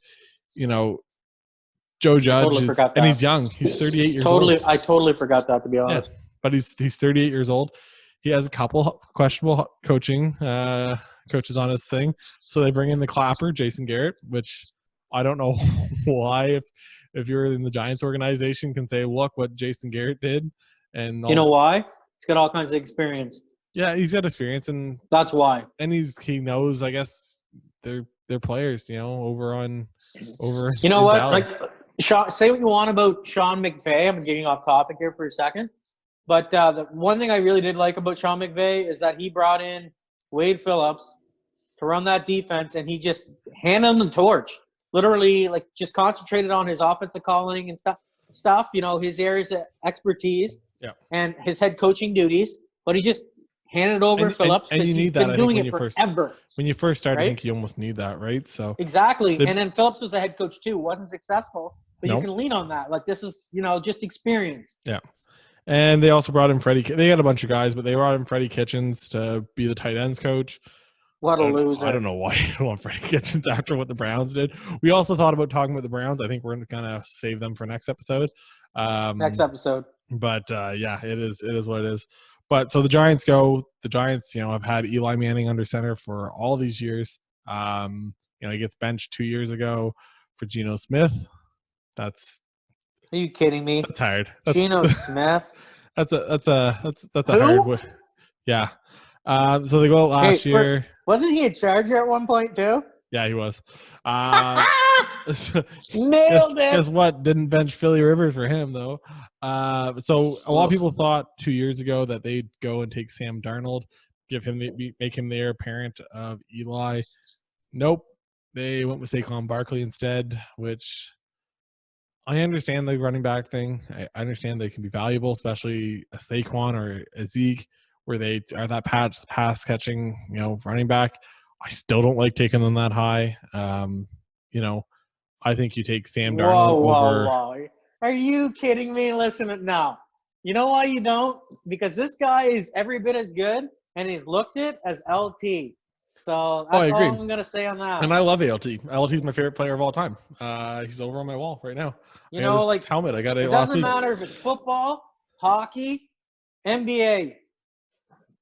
Joe Judge he's young. He's 38 years old. I totally forgot that, to be honest. Yeah, but he's 38 years old. He has a couple questionable coaches on his thing. So they bring in the clapper, Jason Garrett, which I don't know why if you're in the Giants organization can say, look what Jason Garrett did. And you know why? He's got all kinds of experience. Yeah, he's got experience, and that's why. And he knows, I guess, they're players, over. You know what? Dallas. Like, Sean, say what you want about Sean McVay. I'm getting off topic here for a second. But the one thing I really did like about Sean McVay is that he brought in Wade Phillips to run that defense, and he just handed him the torch. Literally, like, just concentrated on his offensive calling and stuff. His areas of expertise and his head coaching duties. But he just handed it over to Phillips because he's been doing it forever. When you first start, right? I think you almost need that, right? So exactly. And then Phillips was a head coach too. Wasn't successful, but you can lean on that. Like, this is, just experience. Yeah. And they also brought in Freddie. They had a bunch of guys, but they brought in Freddie Kitchens to be the tight ends coach. What a loser. I don't know why you don't want Freddie Kitchens after what the Browns did. We also thought about talking about the Browns. I think we're going to save them for next episode. But it is what it is. But so the Giants have had Eli Manning under center for all these years. He gets benched 2 years ago for Geno Smith. Are you kidding me? That's hard. Geno Smith. That's a hard way. Yeah. So they go out last year. Wasn't he a Charger at one point too? Yeah, he was. Nailed it. Guess what? Didn't bench Philly Rivers for him though. So a lot of people thought 2 years ago that they'd go and take Sam Darnold, make him the heir apparent of Eli. Nope. They went with Saquon Barkley instead, which I understand the running back thing. I understand they can be valuable, especially a Saquon or a Zeke, where they are that pass catching, running back. I still don't like taking them that high. I think you take Sam Darnold over. Whoa. Are you kidding me? Listen, no. You know why you don't? Because this guy is every bit as good, and he's looked it as LT. So that's all I'm going to say on that. And I love ALT. ALT is my favorite player of all time. He's over on my wall right now. Helmet. I got it last week. Doesn't matter if it's football, hockey, NBA.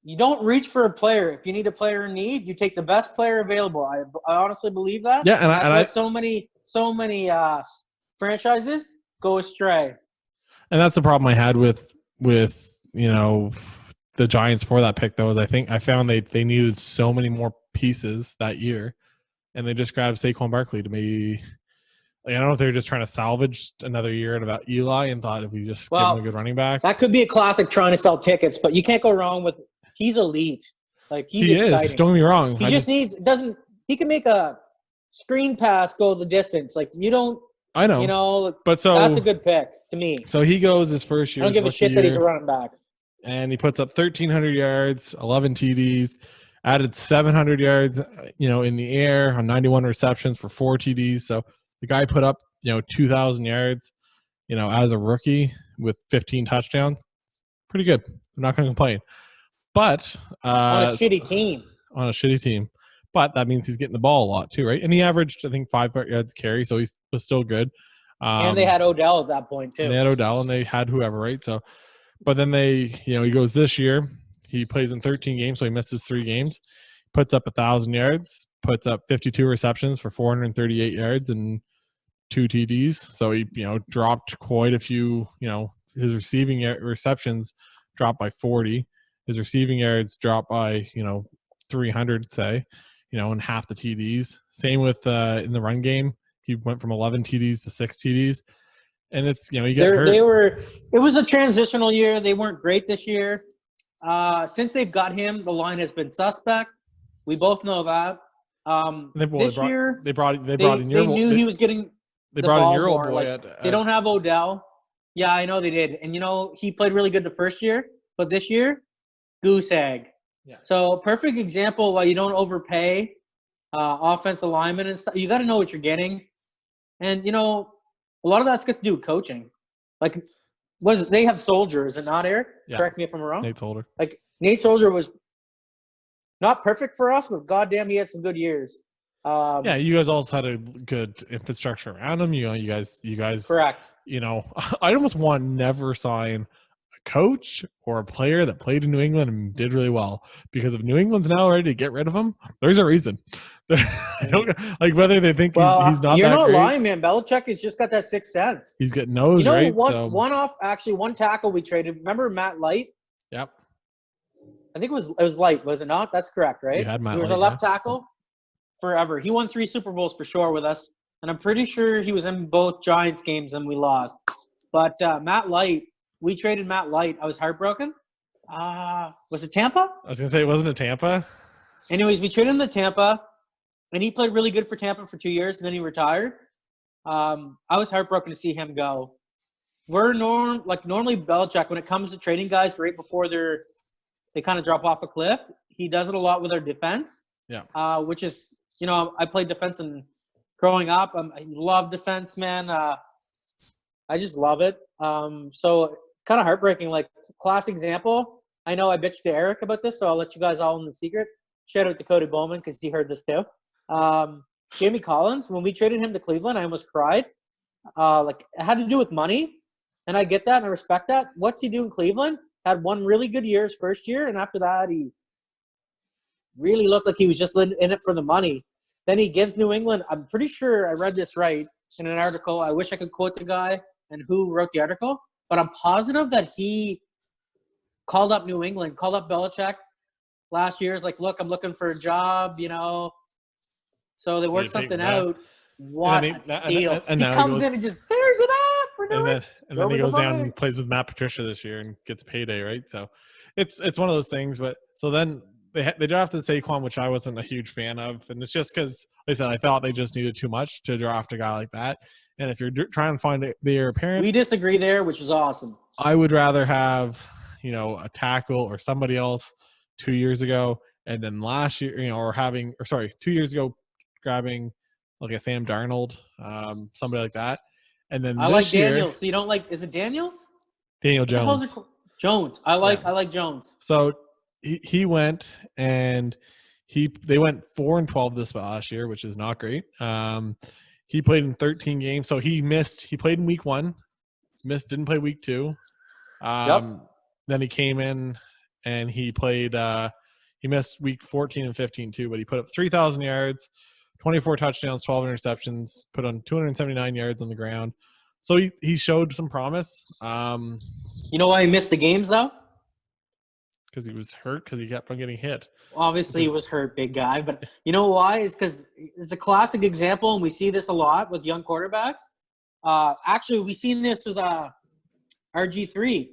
You don't reach for a player. If you need a player in need, you take the best player available. I honestly believe that. Yeah, and that's why so many franchises go astray. And that's the problem I had with the Giants for that pick, though, is I found they needed so many more pieces that year, and they just grabbed Saquon Barkley to maybe. I don't know if they were just trying to salvage another year about Eli and thought if we just give him a good running back. That could be a classic trying to sell tickets, but you can't go wrong with – he's elite. Like, he exciting. Is. Don't get me wrong. He can make a screen pass go the distance. Like, you don't – I know. But that's a good pick to me. So he goes his first year. I don't give a shit that he's a running back. And he puts up 1,300 yards, 11 TDs, added 700 yards, in the air on 91 receptions for 4 TDs. So the guy put up, 2,000 yards, as a rookie with 15 touchdowns. Pretty good. I'm not going to complain. But on a shitty team. But that means he's getting the ball a lot too, right? And he averaged, I think, 5 yards carry, so he was still good. And they had Odell at that point too. And they had Odell, and they had whoever, right? So, but then he goes this year. He plays in 13 games, so he misses 3 games. Puts up 1,000 yards. Puts up 52 receptions for 438 yards and 2 TDs. So he, dropped quite a few. His receiving receptions dropped by 40. His receiving yards dropped by 300, say, and half the TDs. Same with in the run game. He went from 11 TDs to 6 TDs. And it's, you get hurt. It was a transitional year. They weren't great this year. Since they've got him, the line has been suspect. We both know that. This year, they knew he was getting they brought in your old boy. They don't have Odell. Yeah, I know they did. And, he played really good the first year. But this year, goose egg. Yeah. So perfect example why you don't overpay offensive linemen and stuff. You got to know what you're getting. And, a lot of that's got to do with coaching. Like, they have Soldier, is it not, Eric? Yeah. Correct me if I'm wrong. Nate Soldier. Like, Nate Soldier was not perfect for us, but goddamn, he had some good years. Yeah, you guys also had a good infrastructure around him. You guys. Correct. I almost want to never sign a coach or a player that played in New England and did really well, because if New England's now ready to get rid of him, there's a reason. I don't like whether they think he's not that great. You're not lying, man. Belichick has just got that sixth sense. He's got nose, right? One tackle we traded. Remember Matt Light? Yep. I think it was Light, was it not? That's correct, right? You had Matt He was Light, a left tackle forever. He won 3 Super Bowls for sure with us, and I'm pretty sure he was in both Giants games and we lost. But Matt Light, we traded Matt Light. I was heartbroken. Was it Tampa? I was gonna say, wasn't it Tampa? Anyways, we traded him to Tampa. And he played really good for Tampa for 2 years, and then he retired. I was heartbroken to see him go. We're normally Belichick, when it comes to trading guys right before they kind of drop off a cliff, he does it a lot with our defense. Yeah. Which is, I played defense and growing up. I love defense, man. I just love it. So it's kind of heartbreaking. Like, class example. I know I bitched to Eric about this, so I'll let you guys all in the secret. Shout out to Cody Bowman because he heard this too. Jamie Collins, when we traded him to Cleveland, I almost cried. It had to do with money, and I get that and I respect that. What's he do in Cleveland? Had 1 really good year his first year, and after that, he really looked like he was just in it for the money. Then he gives New England. I'm pretty sure I read this right in an article. I wish I could quote the guy and who wrote the article, but I'm positive that he called up New England, called up Belichick last year. Is like, look, I'm looking for a job, So they worked something out. What a steal. And he comes in and just tears it up for New England. And then he goes down and plays with Matt Patricia this year and gets payday, right? So it's one of those things. But so then they drafted Saquon, which I wasn't a huge fan of, and it's just because, like I said, I thought they just needed too much to draft a guy like that. And if you're trying to find the heir apparent, We disagree there, which is awesome. I would rather have a tackle or somebody else 2 years ago, and then last year, or 2 years ago, grabbing like a Sam Darnold, somebody like that, and then I like Daniels. So you don't like? Is it Daniels? Daniel Jones. Jones. I like Jones. So he went and they went 4-12 this last year, which is not great. He played in 13 games, so he played in week 1, didn't play week 2. Then he came in and he played. He missed week 14 and 15 too, but he put up 3,000 yards, 24 touchdowns, 12 interceptions, put on 279 yards on the ground. So he showed some promise. You know why he missed the games though? Because he was hurt. Because he kept on getting hit. Obviously, he was hurt, big guy. But you know why? Is because it's a classic example, and we see this a lot with young quarterbacks. Actually, we've seen this with RG3.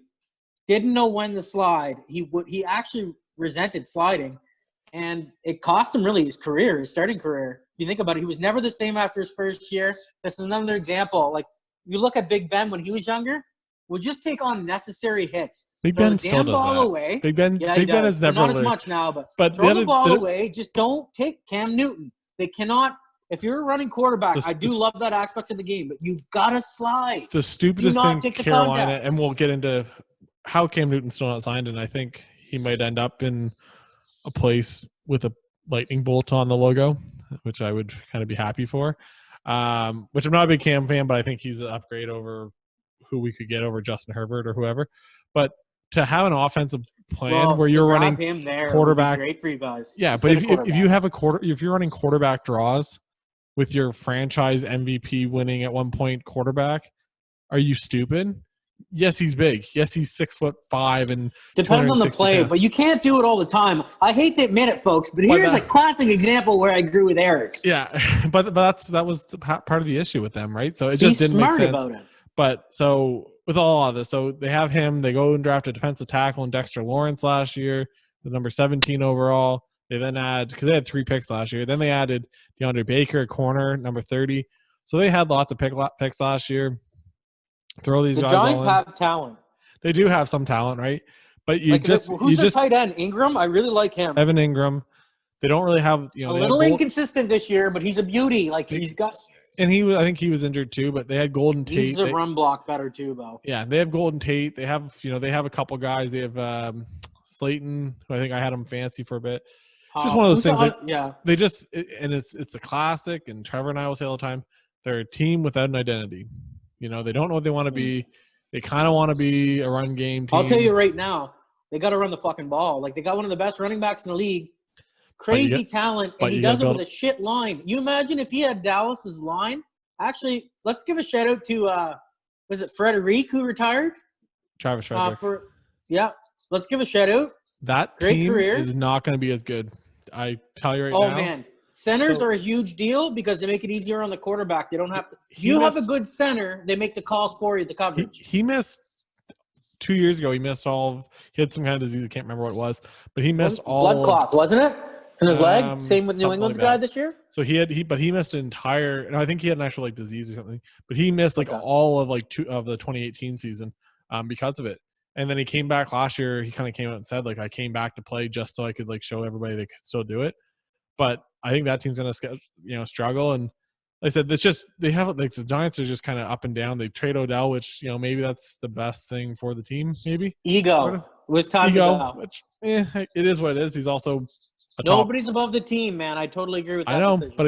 Didn't know when to slide. He actually resented sliding, and it cost him really his career, his starting career. If you think about it, he was never the same after his first year. This is another example. Like, you look at Big Ben when he was younger, would just take on necessary hits. Big Ben still does that. Away. Big Ben has never. Not as much now, but throw the ball away. Just don't take Cam Newton. They cannot. If you're a running quarterback, I do love that aspect of the game, but you gotta slide. The stupidest thing, Carolina, and we'll get into how Cam Newton's still not signed, and I think he might end up in a place with a lightning bolt on the logo, which I would kind of be happy for. Which I'm not a big Cam fan, but I think he's an upgrade over who we could get over Justin Herbert or whoever. But to have an offensive plan where you're running quarterback, great for you guys. Yeah, but if you have if you're running quarterback draws with your franchise MVP winning at one point quarterback, are you stupid? Yes, he's big. Yes, he's 6'5" and depends on the play, pounds. But you can't do it all the time. I hate to admit it, folks, but here's a classic example where I agree with Eric. Yeah, but that was part of the issue with them, right? So it just didn't make sense. About it. But so with all of this, so they have him. They go and draft a defensive tackle in Dexter Lawrence last year, the number 17 overall. They then because they had 3 picks last year. Then they added DeAndre Baker, corner, number 30. So they had lots of picks last year. Throw these guys. The Giants have talent. They do have some talent, right? But who's their tight end? Ingram. I really like him. Evan Ingram. They don't really have a little inconsistent this year, but he's a beauty. Like he's got. And I think he was injured too. But they had Golden Tate. He's a run block better too, though. Yeah, they have Golden Tate. They have they have a couple guys. They have Slayton, who I think I had him fancy for a bit. Just one of those things. They just and it's a classic. And Trevor and I will say all the time, they're a team without an identity. They don't know what they want to be. They kind of want to be a run game team. I'll tell you right now, they got to run the fucking ball. Like, they got one of the best running backs in the league. Crazy talent, and he does it with a shit line. You imagine if he had Dallas's line? Actually, let's give a shout-out to, was it Frederic who retired? Travis Frederick. Let's give a shout-out. That great team career. Is not going to be as good. I tell you right now. Oh, man. Centers are a huge deal because they make it easier on the quarterback. They don't have to. If you have a good center, they make the calls for you at the coverage. He missed 2 years ago. He missed he had some kind of disease. I can't remember what it was, but he missed blood cloth, wasn't it? In his leg. Same with New England's guy this year. So he missed an entire. And I think he had an actual disease or something. But he missed all of of the 2018 season because of it. And then he came back last year. He kind of came out and said I came back to play just so I could show everybody they could still do it. But I think that team's going to struggle. And like I said, it's just they have the Giants are just kind of up and down. They trade Odell, which maybe that's the best thing for the team. Maybe ego sort of. It was time to go. Which it is what it is. He's also nobody's above the team, man. I totally agree with that. I know, decision. But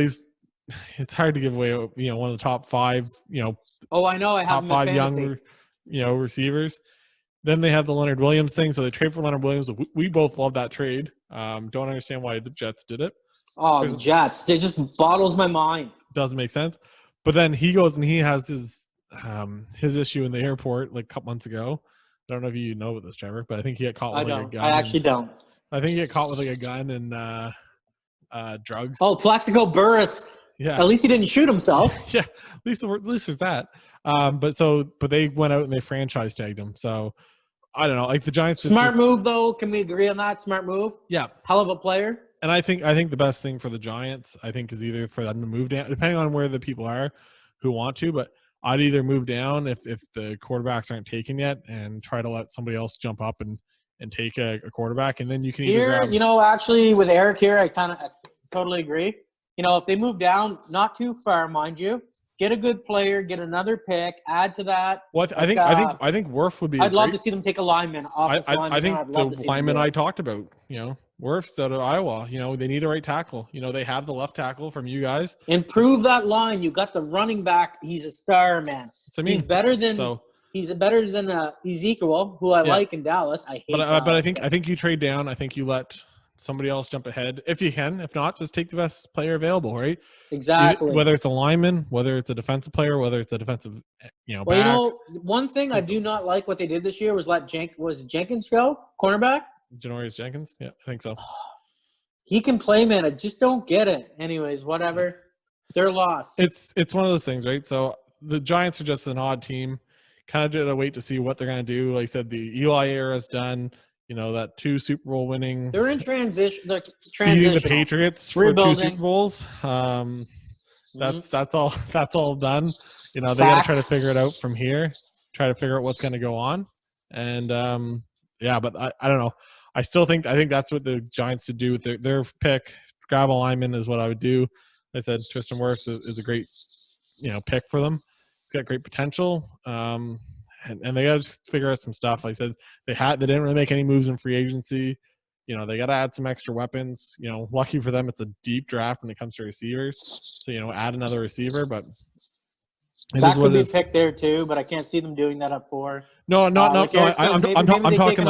it's hard to give away one of the top 5 Oh, I know. I have top 5 young receivers. Then they have the Leonard Williams thing. So they trade for Leonard Williams. We both love that trade. Don't understand why the Jets did it. Oh, the Jets. It just boggles my mind. Doesn't make sense. But then he goes and he has his issue in the airport a couple months ago. I don't know if you know about this, Trevor, but I think he got caught with a gun. I actually don't. I think he got caught with a gun and drugs. Oh, Plaxico Burress. Yeah. At least he didn't shoot himself. Yeah. At least there's that. But they went out and they franchise tagged him. So I don't know. Like the Giants. Smart move, though. Can we agree on that? Smart move. Yeah. Hell of a player. And I think the best thing for the Giants, I think, is either for them to move down, depending on where the people are who want to. But I'd either move down if the quarterbacks aren't taken yet, and try to let somebody else jump up and take a quarterback, and then you can either grab. You know, actually, with Eric here, I totally agree. You know, if they move down, not too far, mind you, get a good player, get another pick, add to that. Well, I think Wirfs would be. I'd love to see them take a lineman off. I think the lineman I talked about, you know, Wirfs out of Iowa. You know, they need a right tackle. You know, they have the left tackle from you guys. Improve that line. You got the running back. He's a star, man. He's better than. He's better than Ezekiel, who I like in Dallas. I hate. But I think you trade down. I think you let somebody else jump ahead if you can. If not, just take the best player available, right? Exactly. Whether it's a lineman, whether it's a defensive player, whether it's a defensive, back. Well, you know, one thing I do not like what they did this year was let Jenkins go, cornerback. Janoris Jenkins, yeah, I think so. He can play, man. I just don't get it. Anyways, whatever. They're lost. It's one of those things, right? So the Giants are just an odd team. Kind of did a wait to see what they're going to do. Like I said, the Eli era is done. You know, that 2 Super Bowl winning. They're in transition. They're beating the Patriots for 2 Super Bowls. That's all done. You know, they got to try to figure it out from here. Try to figure out what's going to go on. And but I don't know. I think that's what the Giants should do with their pick. Grab a lineman is what I would do. I said Tristan Wirfs is a great, pick for them. He's got great potential. And they got to just figure out some stuff. Like I said, they didn't really make any moves in free agency. You know, they got to add some extra weapons. You know, lucky for them, it's a deep draft when it comes to receivers. So, add another receiver, but that could be picked there too. But I can't see them doing that up 4. No. I'm talking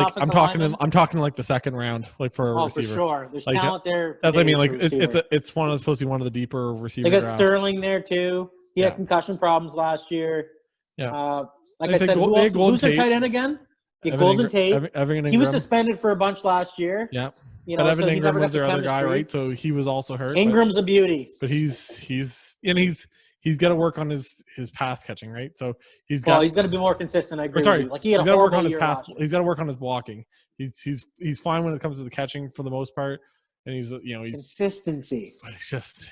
like the second round, like for a receiver. For sure. There's talent there. That's what I mean. Like it's supposed to be one of the deeper receivers. They got Sterling there too. He had concussion problems last year. Yeah. Like I said, who's their tight end again? Yeah, Golden Tate. He was suspended for a bunch last year. Yeah. But Evan Ingram was their other guy, right? So he was also hurt. Ingram's a beauty. But he's got to work on his pass catching, right? So he's got to be more consistent. I agree. Sorry, like he had a horrible year last year. He's got to work on his blocking. He's fine when it comes to the catching for the most part, and he's consistency. But it's just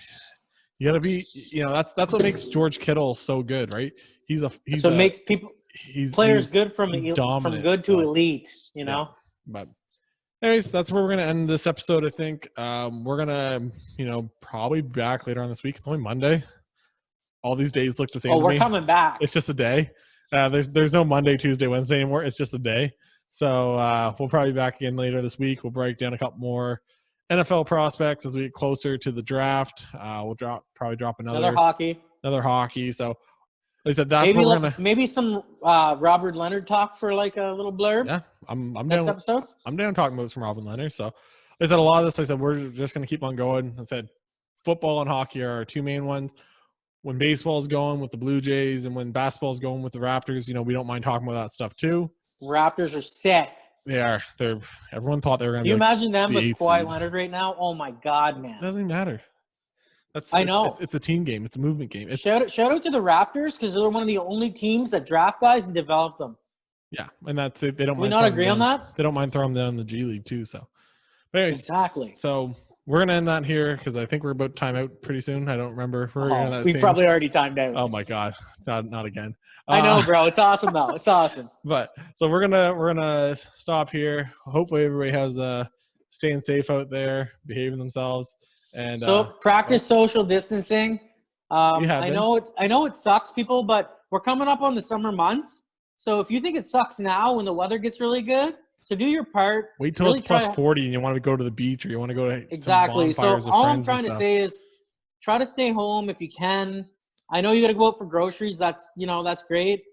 you got to be that's what makes George Kittle so good, right? It makes players good from good to elite, know. But anyways, that's where we're gonna end this episode. I think we're gonna probably be back later on this week. It's only Monday. All these days look the same. Oh, we're coming back. It's just a day. There's no Monday, Tuesday, Wednesday anymore. It's just a day. So we'll probably be back again later this week. We'll break down a couple more NFL prospects as we get closer to the draft. We'll probably drop another hockey. So like I said, maybe some Robert Leonard talk for like a little blurb. Yeah, I'm next down. Episode. I'm down talking about some Robert Leonard. So like I said, a lot of this. Like I said, we're just gonna keep on going. I said, football and hockey are our 2 main ones. When baseball's going with the Blue Jays and when basketball's going with the Raptors, we don't mind talking about that stuff too. Raptors are sick. They are. Everyone thought they were going to be. Can you imagine them with Kawhi Leonard right now? Oh my God, man! It doesn't matter. I know. It's a team game. It's a movement game. Shout out to the Raptors because they're one of the only teams that draft guys and develop them. Yeah, and that's it. They don't. Can we not agree on that? They don't mind throwing them down in the G League too. So, but anyways, exactly. So we're gonna end that here because I think we're about to time out pretty soon. I don't remember. We probably already timed out. Oh my God, not again. I know, bro. It's awesome though. It's awesome. But so we're gonna stop here. Hopefully everybody has staying safe out there, behaving themselves, and practice social distancing. I know it sucks, people, but we're coming up on the summer months. So if you think it sucks now when the weather gets really good, so do your part. Wait till it's plus 40 and you want to go to the beach or you want to go to exactly. So all I'm trying to say is try to stay home if you can. I know you got to go out for groceries. That's great.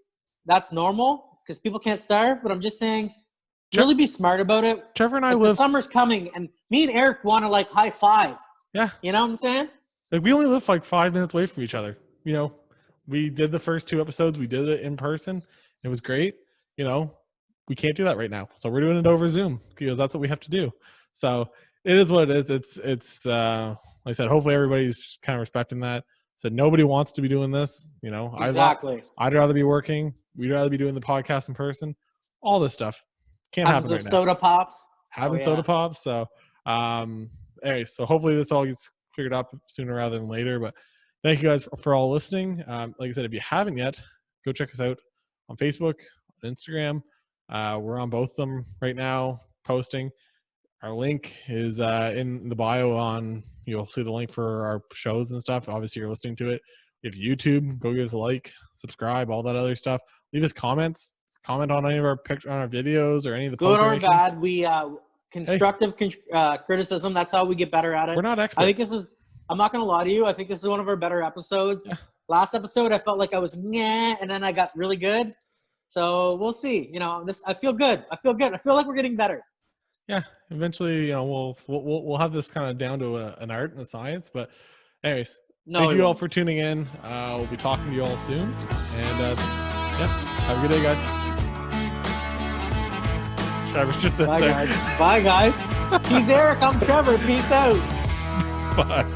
That's normal because people can't starve. But I'm just saying, really be smart about it. Trevor and I the summer's coming, and me and Eric want to like high five. Yeah, you know what I'm saying? Like we only live like 5 minutes away from each other. We did the first 2 episodes. We did it in person. It was great. We can't do that right now, so we're doing it over Zoom because that's what we have to do. So it is what it is. It's like I said. Hopefully everybody's kind of respecting that. So nobody wants to be doing this. Exactly. I'd rather be working. We'd rather be doing the podcast in person. All this stuff. Can't happen right now. Soda pops. Having soda pops. So, anyway, so hopefully this all gets figured out sooner rather than later. But thank you guys for all listening. Like I said, if you haven't yet, go check us out on Facebook, on Instagram. We're on both of them right now, posting. Our link is in the bio. You'll see the link for our shows and stuff. Obviously, you're listening to it. If YouTube, go give us a like, subscribe, all that other stuff. Leave us comments. Comment on any of our pictures, on our videos, or any of the good or bad. We constructive criticism. That's how we get better at it. We're not experts. I think this is. I'm not gonna lie to you. I think this is one of our better episodes. Yeah. Last episode, I felt like I was and then I got really good. So we'll see. I feel good. I feel like we're getting better. Yeah, eventually, we'll have this kind of down to an art and a science. But, anyways, thank you all for tuning in. We'll be talking to you all soon. And have a good day, guys. Trevor's just sitting there. Bye, guys. He's Eric. I'm Trevor. Peace out. Bye.